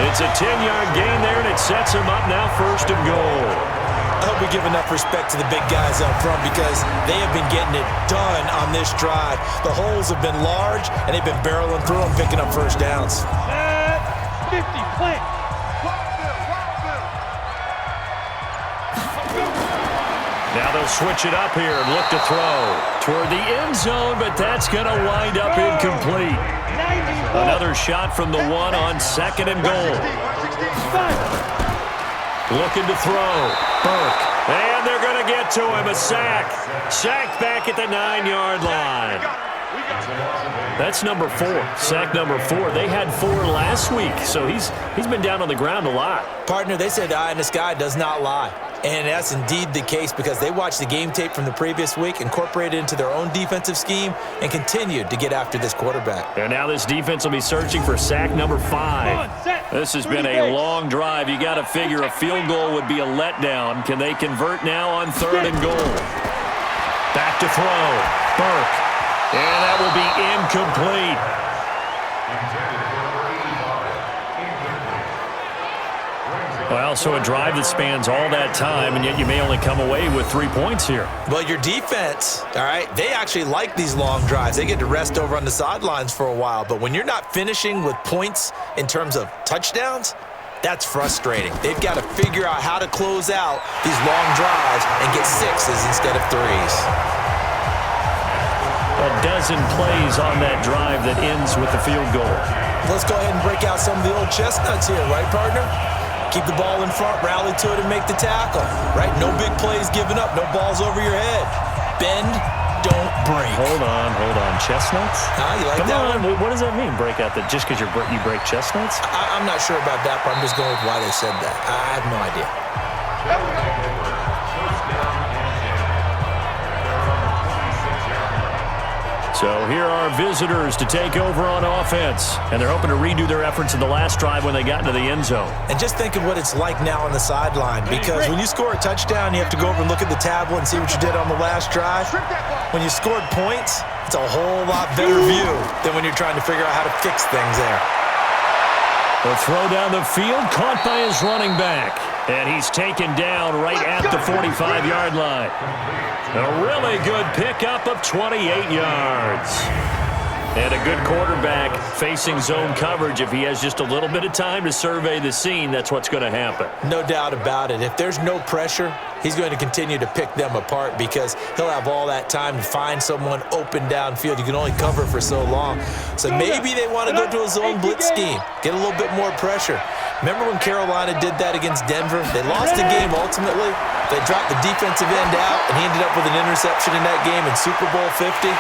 1. It's a 10-yard gain there, and it sets him up now 1st and goal. I hope we give enough respect to the big guys up front, because they have been getting it done on this drive. The holes have been large, and they've been barreling through them, picking up 1st downs. 50, plant. Now they'll switch it up here and look to throw toward the end zone, but that's going to wind up incomplete. Another shot from the one on second and goal. Looking to throw. Burke. And they're going to get to him. A sack. Sacked back at the 9-yard line. That's number 4. Sack number 4. They had 4 last week, so he's been down on the ground a lot. Partner, they said the eye in the sky does not lie. And that's indeed the case because they watched the game tape from the previous week, incorporated it into their own defensive scheme, and continued to get after this quarterback. And now this defense will be searching for sack number 5. This has been a long drive. You got to figure a field goal would be a letdown. Can they convert now on 3rd and goal? Back to throw. Burke. And that will be incomplete. Well, so a drive that spans all that time, and yet you may only come away with 3 points here. Well, your defense, all right, they actually like these long drives. They get to rest over on the sidelines for a while. But when you're not finishing with points in terms of touchdowns, that's frustrating. They've got to figure out how to close out these long drives and get 6s instead of 3s. A dozen plays on that drive that ends with the field goal. Let's go ahead and break out some of the old chestnuts here, right, partner? Keep the ball in front, rally to it, and make the tackle, right? No big plays given up, no balls over your head. Bend, don't break. Hold on. Chestnuts? You like Come that on. one? What does that mean, break out? That just because you break chestnuts? I'm not sure about that, but I'm just going with why they said that. I have no idea. So here are visitors to take over on offense, and they're hoping to redo their efforts in the last drive when they got into the end zone. And just think of what it's like now on the sideline, because when you score a touchdown, you have to go over and look at the tablet and see what you did on the last drive. When you scored points, it's a whole lot better view than when you're trying to figure out how to fix things there. The throw down the field, caught by his running back. And he's taken down right at the 45-yard line. A really good pickup of 28 yards. And a good quarterback facing zone coverage. If he has just a little bit of time to survey the scene, that's what's going to happen. No doubt about it. If there's no pressure, he's going to continue to pick them apart because he'll have all that time to find someone open downfield. You can only cover for so long. So maybe they want to go to a zone blitz scheme, get a little bit more pressure. Remember when Carolina did that against Denver? They lost the game ultimately. They dropped the defensive end out, and he ended up with an interception in that game in Super Bowl 50.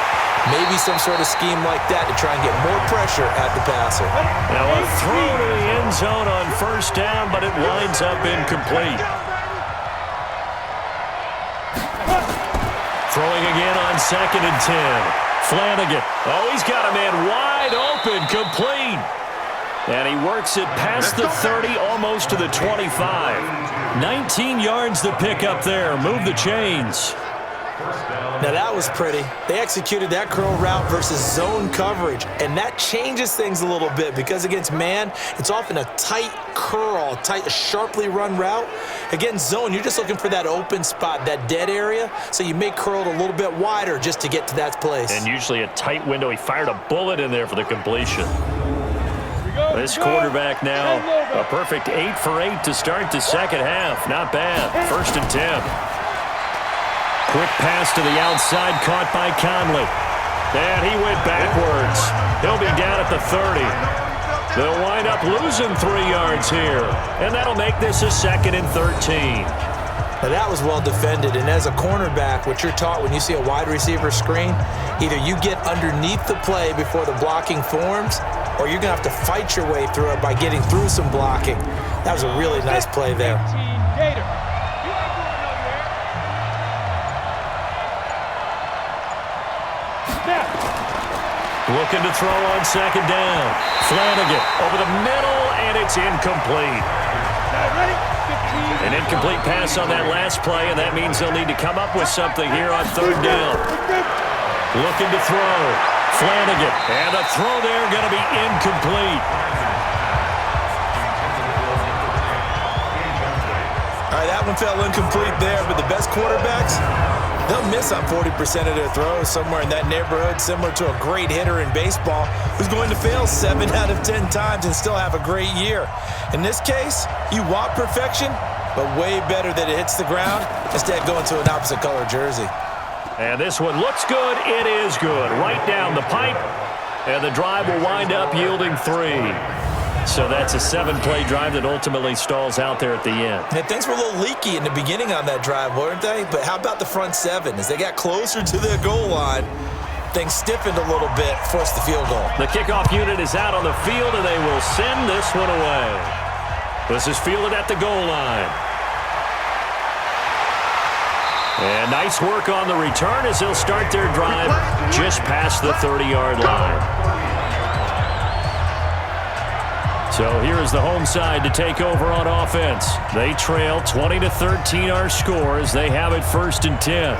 Maybe some sort of scheme like that to try and get more pressure at the passer. Now a throw to the end zone on 1st down, but it winds up incomplete. Throwing again on 2nd and 10. Flanagan. Oh, he's got a man wide open, complete. And he works it past the 30, almost to the 25. 19 yards to pick up there. Move the chains. Now that was pretty. They executed that curl route versus zone coverage, and that changes things a little bit because against man, it's often a tight curl, a sharply run route. Against zone, you're just looking for that open spot, that dead area, so you make curl a little bit wider just to get to that place. And usually a tight window. He fired a bullet in there for the completion. This quarterback now, a perfect 8 for 8 to start the second half. Not bad. 1st and 10. Quick pass to the outside, caught by Conley. And he went backwards. He'll be down at the 30. They'll wind up losing 3 yards here. And that'll make this a 2nd and 13. Now that was well defended, and as a cornerback, what you're taught when you see a wide receiver screen, either you get underneath the play before the blocking forms, or you're going to have to fight your way through it by getting through some blocking. That was a really nice play there. Looking to throw on 2nd down. Flanagan over the middle, and it's incomplete. An incomplete pass on that last play, and that means they'll need to come up with something here on 3rd down. Looking to throw. Flanagan, and the throw there going to be incomplete. All right, that one fell incomplete there, but the best quarterbacks, they'll miss on 40% of their throws, somewhere in that neighborhood, similar to a great hitter in baseball who's going to fail 7 out of 10 times and still have a great year. In this case, you want perfection? but way better that it hits the ground instead of going to an opposite color jersey. And this one looks good. It is good. Right down the pipe. And the drive will wind up yielding 3. So that's a 7-play drive that ultimately stalls out there at the end. And things were a little leaky in the beginning on that drive, weren't they? But how about the front 7? As they got closer to the goal line, things stiffened a little bit, forced the field goal. The kickoff unit is out on the field, and they will send this one away. This is fielded at the goal line. And nice work on the return as they'll start their drive just past the 30-yard line. So here is the home side to take over on offense. They trail 20-13 our score as they have it 1st and 10.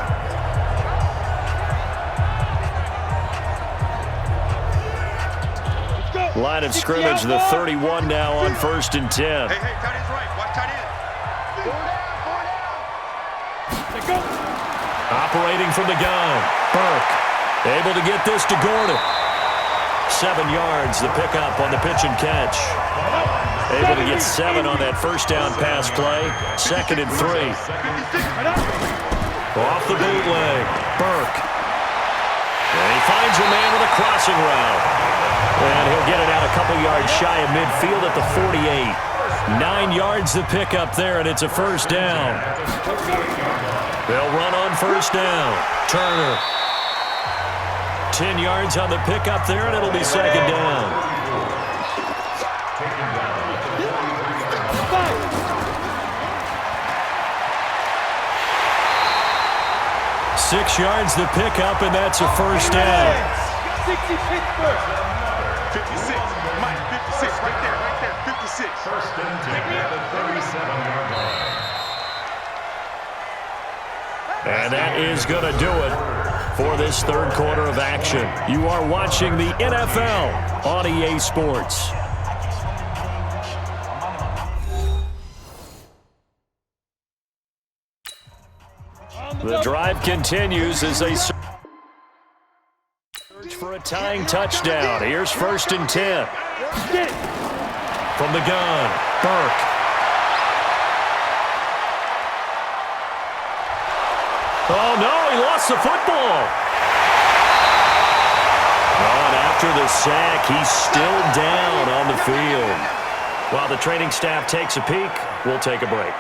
Line of scrimmage, the 31 now on 1st and 10. Hey, tight end's right. Watch tight end. Operating from the gun, Burke able to get this to Gordon. 7 yards, the pickup on the pitch and catch. Able to get 7 on that first down pass play. 2nd and 3. Off the bootleg, Burke. And he finds a man with a crossing route. And he'll get it out a couple yards shy of midfield at the 48. 9 yards the pickup there, and it's a 1st down. They'll run on 1st down. Turner. 10 yards on the pickup there, and it'll be 2nd down. Six yards the pickup, and that's a 1st down. 56 first. 56. Mike, 56. Right there. 56. 1st and 10 at the 37-yard line. And that is going to do it for this 3rd quarter of action. You are watching the NFL on EA Sports. The drive continues as they search for a tying touchdown. Here's 1st and 10. From the gun, Burke. Oh, no, he lost the football. Oh, and after the sack, he's still down on the field. While the training staff takes a peek, we'll take a break.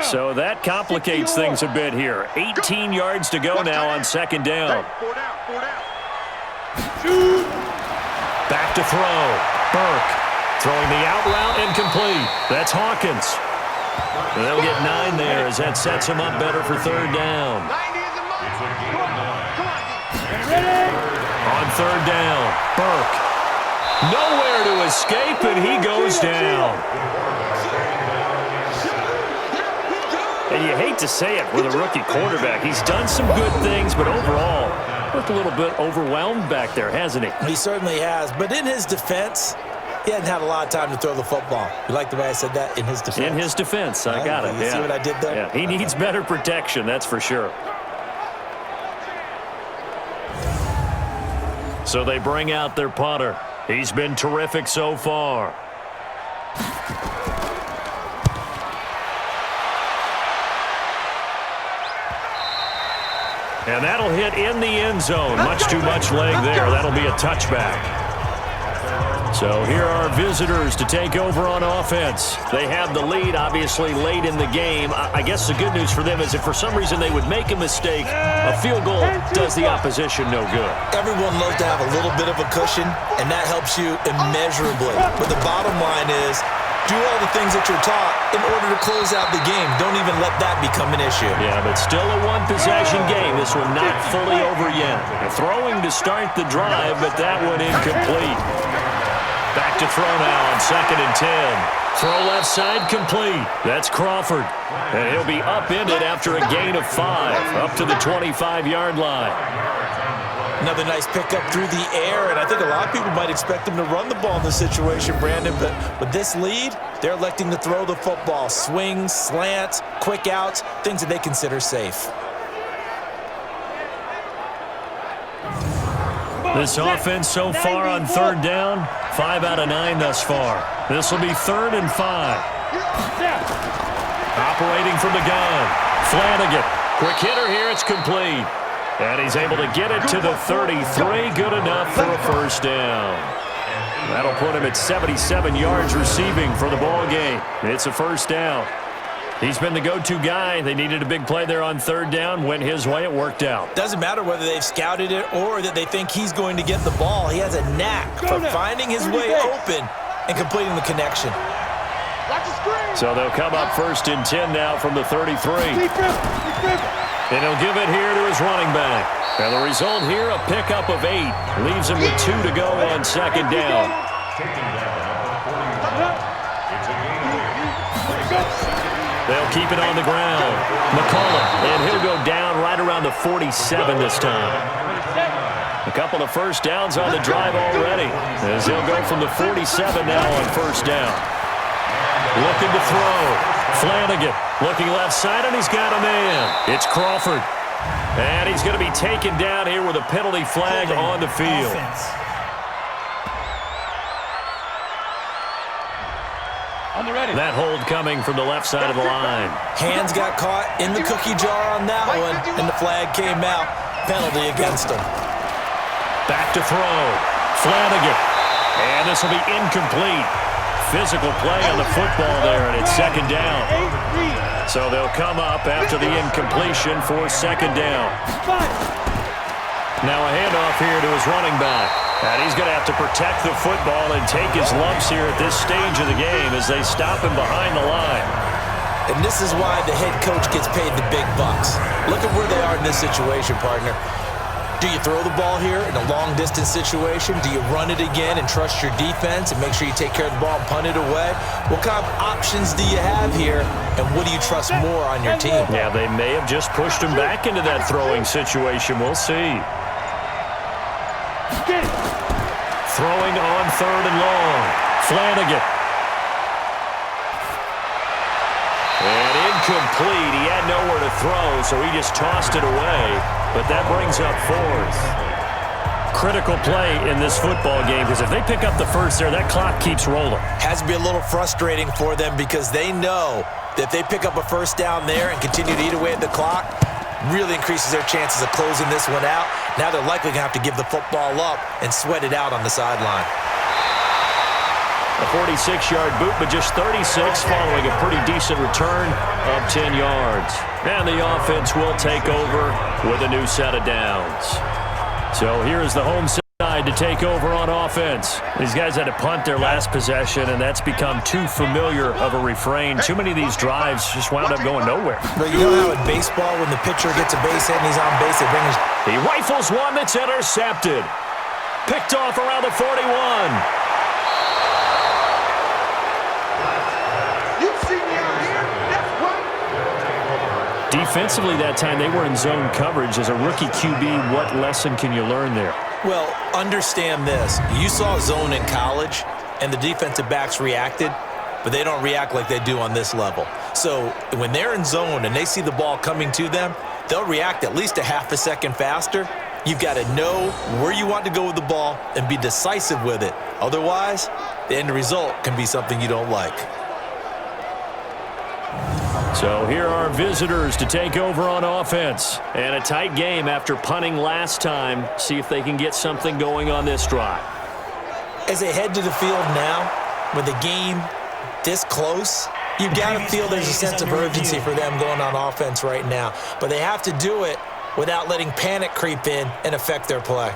So that complicates things a bit here. 18 yards to go now on 2nd down. 4 down. Back to throw. Burke throwing the out route incomplete. That's Hawkins. And they'll get 9 there as that sets him up better for 3rd down. 90 is a must. On 3rd down, Burke. Nowhere to escape, and he goes down. And you hate to say it with a rookie quarterback. He's done some good things, but overall, looked a little bit overwhelmed back there, hasn't he? He certainly has. But in his defense, he hadn't had a lot of time to throw the football. You like the way I said that? In his defense. In his defense. I got it. You see what I did there? Yeah, he needs better protection, that's for sure. So they bring out their punter. He's been terrific so far. And that'll hit in the end zone. Much too much leg there. That'll be a touchback. So here are visitors to take over on offense. They have the lead, obviously, late in the game. I guess the good news for them is if for some reason they would make a mistake, a field goal does the opposition no good. Everyone loves to have a little bit of a cushion, and that helps you immeasurably. But the bottom line is, do all the things that you're taught in order to close out the game. Don't even let that become an issue. Yeah, but still a one-possession game. This one not fully over yet. Throwing to start the drive, but that one incomplete. Back to throw now on 2nd and 10. Throw left side complete. That's Crawford. And he'll be upended after a gain of 5, up to the 25-yard line. Another nice pickup through the air, and I think a lot of people might expect them to run the ball in this situation, Brandon, but with this lead, they're electing to throw the football. Swings, slants, quick outs, things that they consider safe. This offense so far on third down, 5 out of 9 thus far. This will be 3rd and 5. Operating from the gun, Flanagan. Quick hitter here, it's complete. And he's able to get it to the 33, good enough for a first down. That'll put him at 77 yards receiving for the ball game. It's a first down. He's been the go-to guy. They needed a big play there on third down. Went his way. It worked out. Doesn't matter whether they've scouted it or that they think he's going to get the ball. He has a knack for finding his way open and completing the connection. So they'll come up 1st and 10 now from the 33. And he'll give it here to his running back. And the result here, a pickup of 8. Leaves him with 2 to go on 2nd down. They'll keep it on the ground. McCullough, and he'll go down right around the 47 this time. A couple of first downs on the drive already, as he'll go from the 47 now on 1st down. Looking to throw. Flanagan looking left side, and he's got a man. It's Crawford. And he's going to be taken down here with a penalty flag on the field. That hold coming from the left side of the line. Hands got caught in the cookie jar on that one, and the flag came out. Penalty against him. Back to throw. Flanagan. And this will be incomplete. Physical play on the football there, and it's 2nd down. So they'll come up after the incompletion for 2nd down. Now a handoff here to his running back. And he's going to have to protect the football and take his lumps here at this stage of the game as they stop him behind the line. And this is why the head coach gets paid the big bucks. Look at where they are in this situation, partner. Do you throw the ball here in a long-distance situation? Do you run it again and trust your defense and make sure you take care of the ball and punt it away? What kind of options do you have here, and what do you trust more on your team? Yeah, they may have just pushed him back into that throwing situation. We'll see. Throwing on 3rd and long. Flanagan. And incomplete. He had nowhere to throw, so he just tossed it away. But that brings up 4th. Critical play in this football game, because if they pick up the first there, that clock keeps rolling. Has to be a little frustrating for them because they know that if they pick up a first down there and continue to eat away at the clock, really increases their chances of closing this one out. Now they're likely going to have to give the football up and sweat it out on the sideline. A 46-yard boot, but just 36 following a pretty decent return of 10 yards. And the offense will take over with a new set of downs. So here's the home side to take over on offense. These guys had to punt their last possession, and that's become too familiar of a refrain. Too many of these drives just wound up going nowhere. But you know how in baseball, when the pitcher gets a base hit and he's on base, they bring his... He rifles one that's intercepted. Picked off around the 41. Defensively that time, they were in zone coverage. As a rookie QB, what lesson can you learn there? Well, understand this. You saw zone in college, and the defensive backs reacted, but they don't react like they do on this level. So when they're in zone and they see the ball coming to them, they'll react at least a half a second faster. You've got to know where you want to go with the ball and be decisive with it. Otherwise, the end result can be something you don't like. So here are visitors to take over on offense. And a tight game after punting last time. See if they can get something going on this drive. As they head to the field now, with the game this close, you've got to feel there's a sense of urgency for them going on offense right now. But they have to do it without letting panic creep in and affect their play.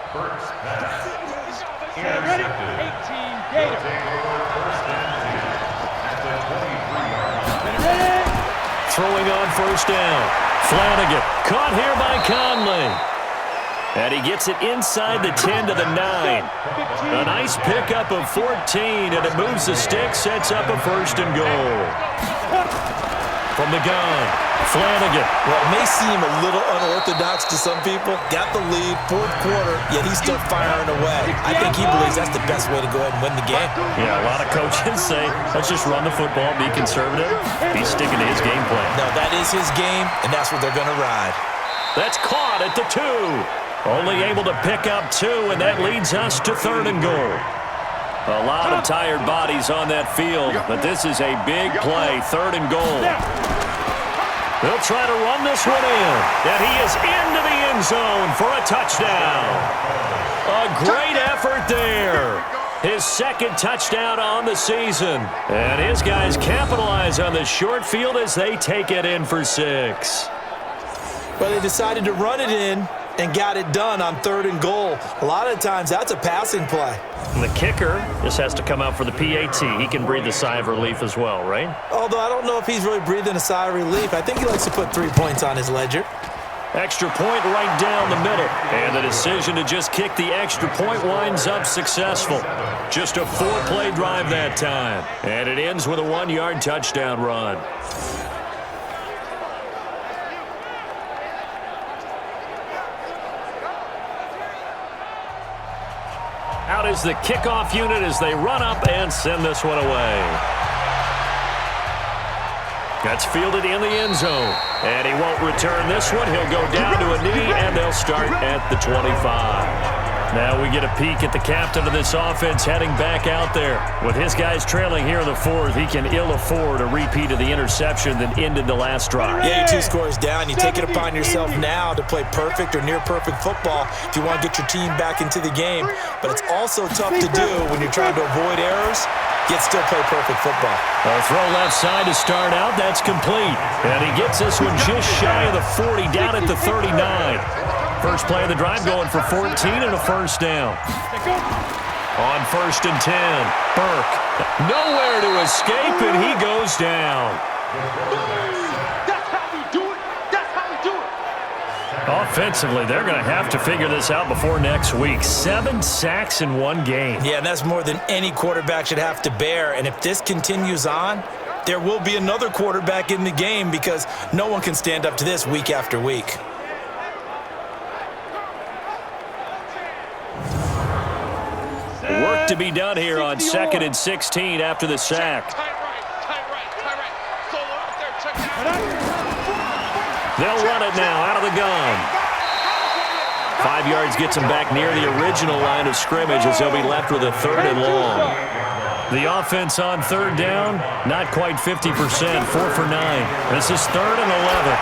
First pass. Ready? 18 Gators. First and 10 at the 23-yard line. Throwing on 1st down. Flanagan caught here by Conley. And he gets it inside the 10 to the 9. A nice pickup of 14, and it moves the stick, sets up a 1st and goal. From from the gun. Flanagan. Well, it may seem a little unorthodox to some people. Got the lead, fourth quarter, yet he's still firing away. I think he believes that's the best way to go ahead and win the game. Yeah, a lot of coaches say, let's just run the football, be conservative. He's sticking to his game plan. No, that is his game, and that's what they're going to ride. That's caught at the 2. Only able to pick up 2, and that leads us to 3rd and goal. A lot of tired bodies on that field, but this is a big play, 3rd and goal. They'll try to run this one in, and he is into the end zone for a touchdown. A great effort there. His 2nd touchdown on the season. And his guys capitalize on the short field as they take it in for 6. Well, they decided to run it in and got it done on 3rd and goal. A lot of times, that's a passing play. And the kicker just has to come out for the PAT. He can breathe a sigh of relief as well, right? Although I don't know if he's really breathing a sigh of relief. I think he likes to put 3 points on his ledger. Extra point right down the middle. And the decision to just kick the extra point winds up successful. Just a 4-play drive that time. And it ends with a 1-yard touchdown run. Out is the kickoff unit as they run up and send this one away. That's fielded in the end zone. And he won't return this one. He'll go down to a knee, and they'll start at the 25. Now we get a peek at the captain of this offense heading back out there. With his guys trailing here in the 4th, he can ill afford a repeat of the interception that ended the last drive. Yeah, you're 2 scores down. You take it upon yourself now to play perfect or near-perfect football if you want to get your team back into the game. But it's also tough to do when you're trying to avoid errors, yet still play perfect football. A throw left side to start out. That's complete. And he gets this one just shy of the 40, down at the 39. First play of the drive going for 14 and a first down. On 1st and 10, Burke. Nowhere to escape, and he goes down. That's how we do it. That's how we do it. Offensively, they're going to have to figure this out before next week. 7 sacks in 1 game. Yeah, and that's more than any quarterback should have to bear. And if this continues on, there will be another quarterback in the game because no one can stand up to this week after week. Work to be done here on 2nd and 16 after the sack. They'll run it now out of the gun. 5 yards gets him back near the original line of scrimmage as they'll be left with a 3rd and long. The offense on 3rd down, not quite 50%, 4 for 9. This is 3rd and 11.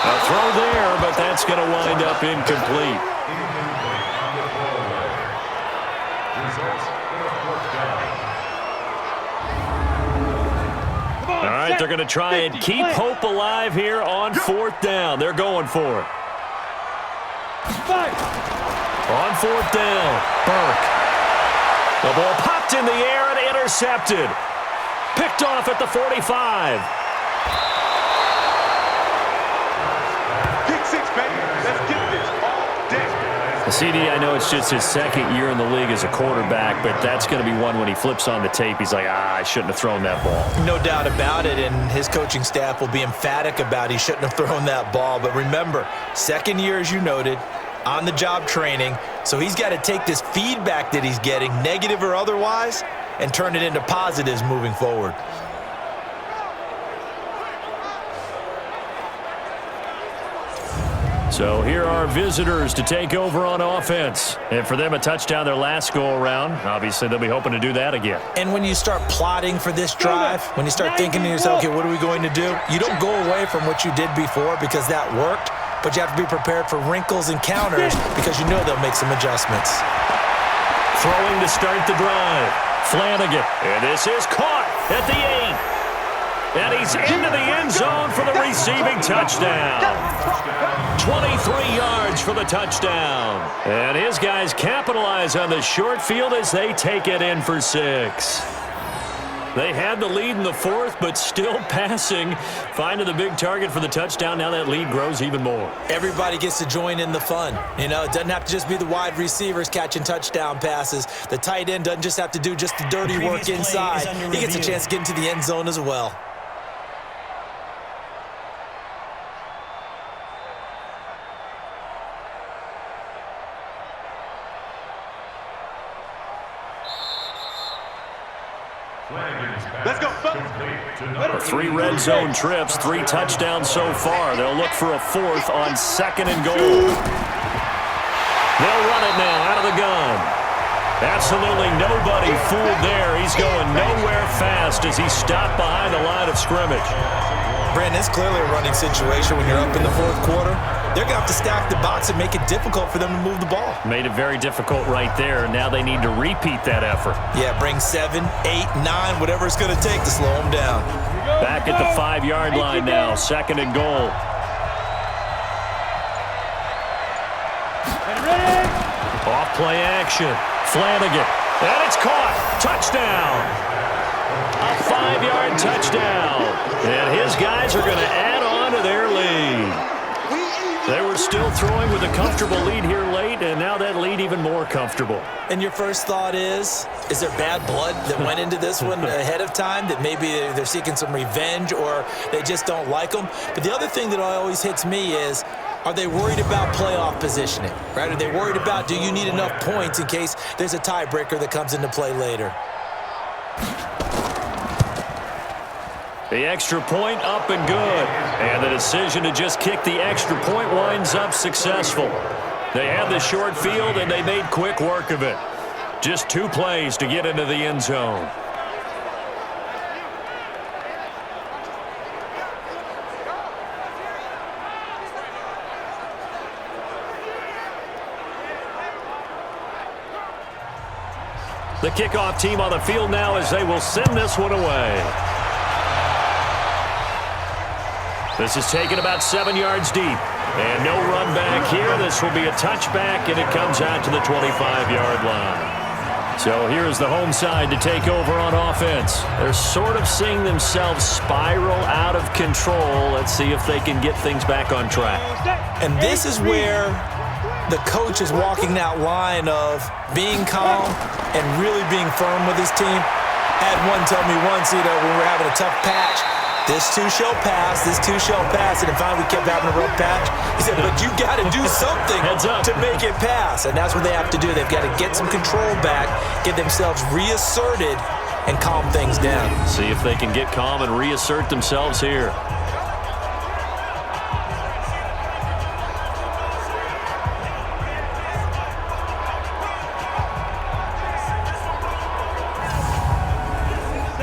A throw there, but that's going to wind up incomplete. All right, they're going to try and keep hope alive here on 4th down. They're going for it. On 4th down, Burke. The ball popped in the air and intercepted. Picked off at the 45. Kick 6, baby. Let's get this all day. CD, I know it's just his 2nd year in the league as a quarterback, but that's going to be one when he flips on the tape, he's like, I shouldn't have thrown that ball. No doubt about it, and his coaching staff will be emphatic about he shouldn't have thrown that ball. But remember, 2nd year, as you noted, on-the-job training, so he's got to take this feedback that he's getting, negative or otherwise, and turn it into positives moving forward. So here are visitors to take over on offense. And for them, a touchdown their last go-around. Obviously, they'll be hoping to do that again. And when you start plotting for this drive, when you start thinking to yourself, okay, what are we going to do? You don't go away from what you did before because that worked, but you have to be prepared for wrinkles and counters because you know they'll make some adjustments. Throwing to start the drive. Flanagan. And this is caught at the 8. And he's into the end zone for the receiving touchdown. 23 yards for the touchdown. And his guys capitalize on the short field as they take it in for 6. They had the lead in the 4th, but still passing. Finding the big target for the touchdown. Now that lead grows even more. Everybody gets to join in the fun. You know, it doesn't have to just be the wide receivers catching touchdown passes. The tight end doesn't just have to do just the dirty work inside. He gets a chance to get into the end zone as well. go, Buck. For 3 red zone trips, 3 touchdowns so far. They'll look for a 4th on 2nd and goal. They'll run it now out of the gun. Absolutely nobody fooled there. He's going nowhere fast as he stopped behind the line of scrimmage. Brandon, it's clearly a running situation when you're up in the 4th quarter. They're going to have to stack the box and make it difficult for them to move the ball. Made it very difficult right there. Now they need to repeat that effort. Yeah, bring 7, 8, 9, whatever it's going to take to slow them down. Back at the 5-yard line now, 2nd and goal. Off play action. Flanagan. And it's caught. Touchdown. A 5-yard touchdown. And his guys are going to add on to their lead. They were still throwing with a comfortable lead here late, and now that lead even more comfortable. And your first thought is there bad blood that went into this one ahead of time, that maybe they're seeking some revenge or they just don't like them? But the other thing that always hits me is, are they worried about playoff positioning, right? Are they worried about, do you need enough points in case there's a tiebreaker that comes into play later? The extra point up and good. And the decision to just kick the extra point winds up successful. They had the short field, and they made quick work of it. Just 2 plays to get into the end zone. The kickoff team on the field now as they will send this one away. This is taken about 7 yards deep. And no run back here. This will be a touchback, and it comes out to the 25-yard line. So here's the home side to take over on offense. They're sort of seeing themselves spiral out of control. Let's see if they can get things back on track. And this is where the coach is walking that line of being calm and really being firm with his team. I had one tell me once, when we were having a tough patch, this too shall pass, this too shall pass, and then finally we kept having a rough patch. He said, but you got to do something to make it pass, and that's what they have to do. They've got to get some control back, get themselves reasserted, and calm things down. See if they can get calm and reassert themselves here.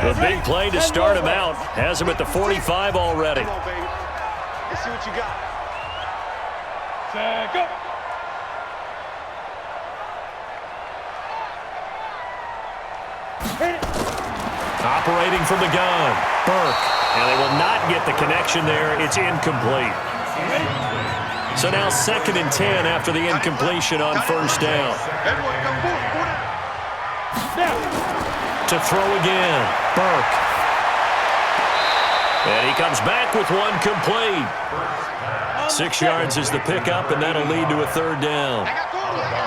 The big play to start him out. Has him at the 45 already. Come on, baby. Let's see what you got. Set, go. Operating from the gun. Burke. And they will not get the connection there. It's incomplete. So now 2nd and 10 after the incompletion on 1st down. Everyone come forward. To throw again. Burke. And he comes back with one complete. 6 yards is the pickup, and that'll lead to a 3rd down.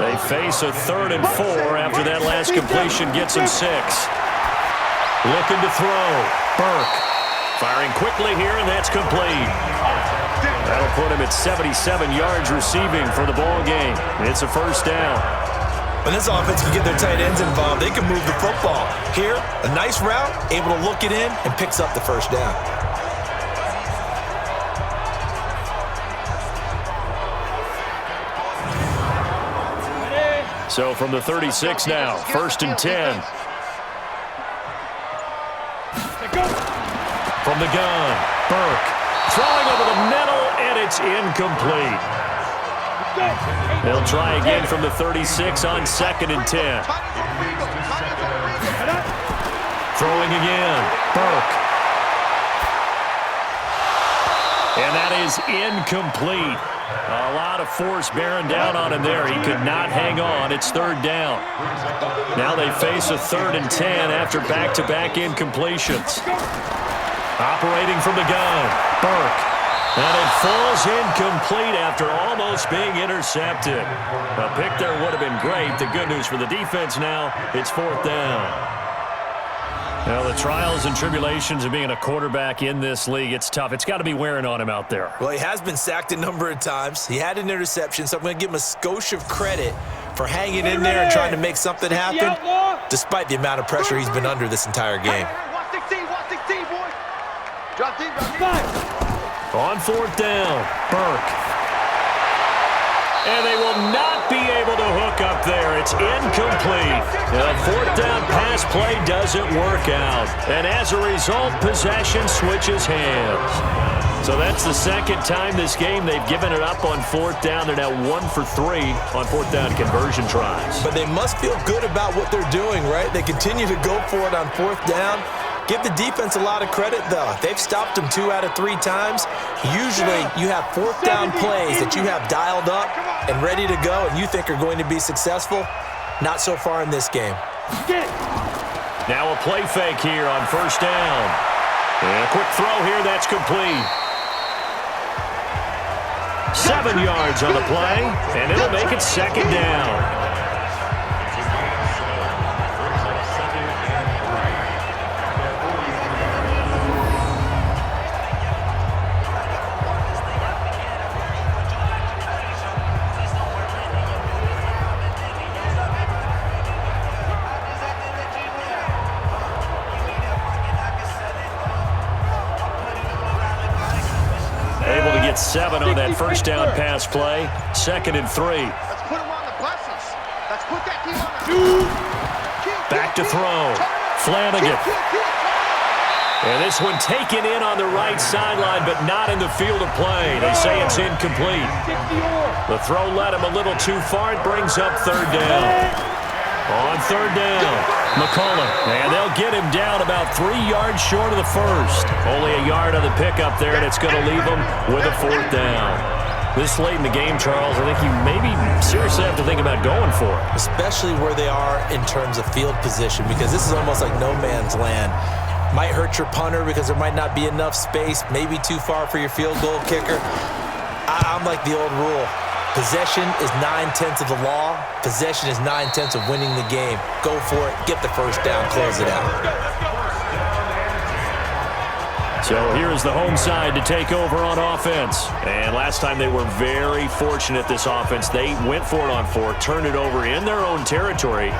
They face a 3rd and 4 after that last completion gets them 6. Looking to throw. Burke. Firing quickly here, and that's complete. That'll put him at 77 yards receiving for the ball game. It's a 1st down. When this offense can get their tight ends involved, they can move the football. Here, a nice route, able to look it in, and picks up the 1st down. So from the 36 now, 1st and 10. From the gun, Burke. Throwing over the middle, and it's incomplete. They'll try again from the 36 on 2nd and 10. Throwing again, Burke. And that is incomplete. A lot of force bearing down on him there. He could not hang on. It's 3rd down. Now they face a 3rd and 10 after back-to-back incompletions. Operating from the gun, Burke. And it falls incomplete after almost being intercepted. A pick there would have been great. The good news for the defense now, it's 4th down. Now, the trials and tribulations of being a quarterback in this league, it's tough. It's got to be wearing on him out there. Well, he has been sacked a number of times. He had an interception, so I'm going to give him a skosh of credit for hanging in there and trying to make something happen, despite the amount of pressure he's been under this entire game. Watch 16, watch Drop deep, drop deep. 5. On fourth down, Burke. And they will not be able to hook up there. It's incomplete. The fourth down pass play doesn't work out. And as a result, possession switches hands. So that's the second time this game they've given it up on fourth down. They're now 1 for 3 on fourth down conversion tries. But they must feel good about what they're doing, right? They continue to go for it on fourth down. Give the defense a lot of credit, though. They've stopped them 2 out of 3 times. Usually, you have fourth down plays that you have dialed up and ready to go and you think are going to be successful. Not so far in this game. Now a play fake here on first down. And a quick throw here, that's complete. 7 yards on the play, and it'll make it second down. Able to get 7 on that first down pass play. 2nd and 3. Let's put him on the buses. Let's put that team on the... Back to throw. Flanagan. And this one taken in on the right sideline, but not in the field of play. They say it's incomplete. The throw led him a little too far. It brings up third down. On third down, McCollum. And they'll get him down about 3 yards short of the first. Only a yard on the pickup there, and it's going to leave him with a fourth down. This late in the game, Charles, I think you maybe seriously have to think about going for it. Especially where they are in terms of field position, because this is almost like no man's land. Might hurt your punter because there might not be enough space, maybe too far for your field goal kicker. I'm like the old rule. Possession is 9/10 of the law. Possession is 9/10 of winning the game. Go for it. Get the first down. Close it out. So here is the home side to take over on offense. And last time they were very fortunate, this offense. They went for it on 4, turned it over in their own territory,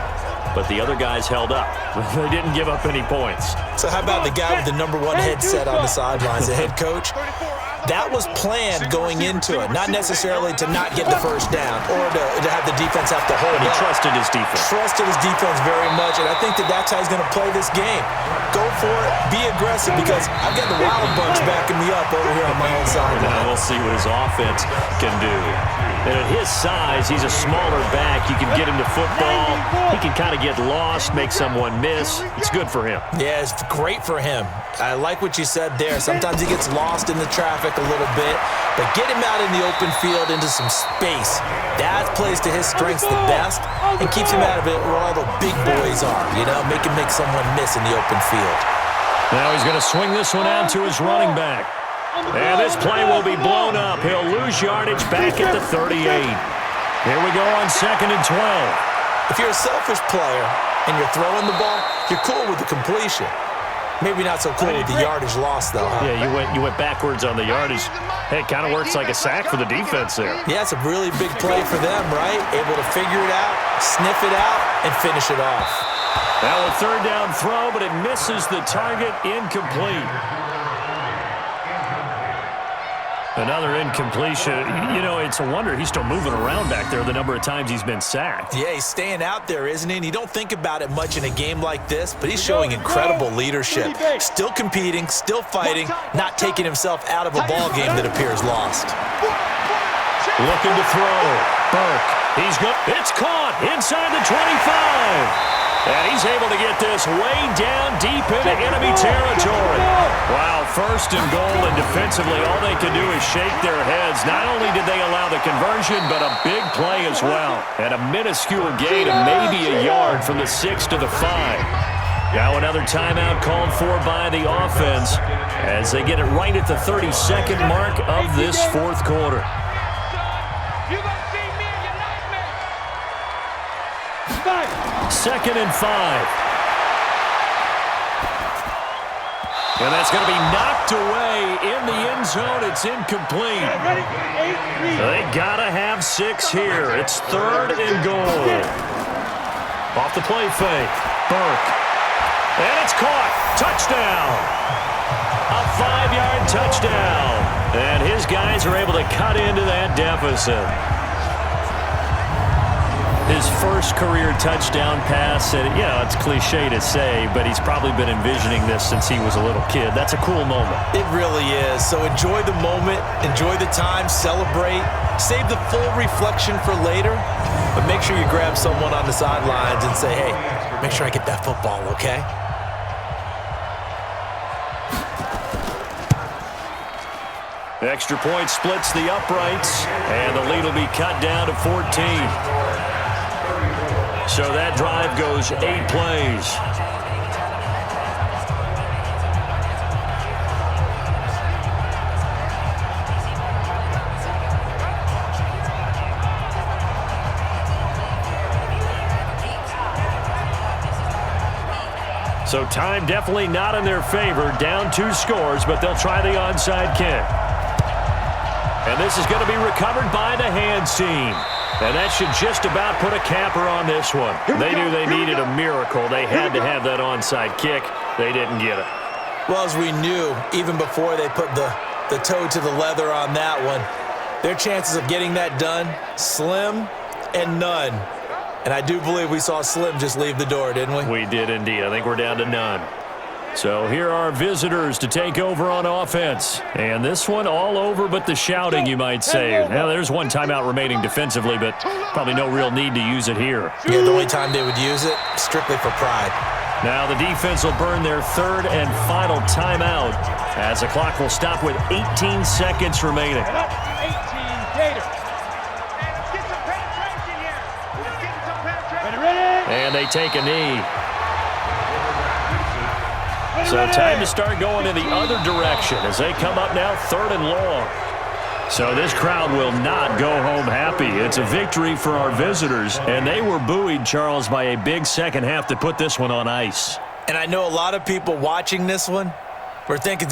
but the other guys held up. They didn't give up any points. So how about the guy with the number 1 headset on the sidelines, the head coach? That was planned going into it, not necessarily to not get the first down or to have the defense have to hold He up. trusted his defense. Trusted his defense very much, and I think that's how he's going to play this game. Go for it, be aggressive, because I've got the Wild Bunch backing me up over here on my own sideline. Now we'll see what his offense can do. And at his size, he's a smaller back. You can get him to football. He can kind of get lost, make someone miss. It's good for him. Yeah, it's great for him. I like what you said there. Sometimes he gets lost in the traffic a little bit, but get him out in the open field into some space. That plays to his strengths the best and keeps him out of it where all the big boys are, make him make someone miss in the open field. Now he's going to swing this one out to his running back. And this play will be blown up. He'll lose yardage back at the 38. Here we go on 2nd and 12. If you're a selfish player and you're throwing the ball, you're cool with the completion. Maybe not so cool with the yardage loss, though, huh? Yeah, you went backwards on the yardage. Hey, it kind of works like a sack for the defense there. Yeah, it's a really big play for them, right? Able to figure it out, sniff it out, and finish it off. Now a third down throw, but it misses the target, incomplete. Another incompletion. It's a wonder he's still moving around back there the number of times he's been sacked. Yeah, he's staying out there, isn't he? And you don't think about it much in a game like this, but he's showing incredible leadership. Still competing, still fighting, not taking himself out of a ball game that appears lost. Looking to throw. Burke. He's good. It's caught inside the 25. And he's able to get this way down deep into enemy territory. Wow, 1st and goal, and defensively all they can do is shake their heads. Not only did they allow the conversion, but a big play as well. And a minuscule gain of maybe a yard from the 6 to the 5. Now another timeout called for by the offense as they get it right at the 32nd mark of this 4th quarter. 2nd and 5. And that's going to be knocked away in the end zone. It's incomplete. They got to have 6 here. It's 3rd and goal. Off the play fake. Burke. And it's caught. Touchdown. A touchdown. And his guys are able to cut into that deficit. His first career touchdown pass, and it's cliche to say, but he's probably been envisioning this since he was a little kid. That's a cool moment. It really is. So enjoy the moment, enjoy the time, celebrate, save the full reflection for later, but make sure you grab someone on the sidelines and say, hey, make sure I get that football, okay? Extra point splits the uprights, and the lead will be cut down to 14. So that drive goes 8 plays. So time definitely not in their favor. Down 2 scores, but they'll try the onside kick. And this is going to be recovered by the hands team. And that should just about put a capper on this one. They knew they needed a miracle. They had to have that onside kick. They didn't get it. Well, as we knew, even before they put the toe to the leather on that one, their chances of getting that done, slim and none. And I do believe we saw Slim just leave the door, didn't we? We did indeed. I think we're down to none. So here are visitors to take over on offense. And this one all over but the shouting, you might say. Now, there's one timeout remaining defensively, but probably no real need to use it here. Yeah, the only time they would use it, strictly for pride. Now the defense will burn their third and final timeout as the clock will stop with 18 seconds remaining. 18 Gators. And they take a knee. So time to start going in the other direction as they come up now 3rd and long. So this crowd will not go home happy. It's a victory for our visitors, and they were buoyed, Charles, by a big second half to put this one on ice. And I know a lot of people watching this one were thinking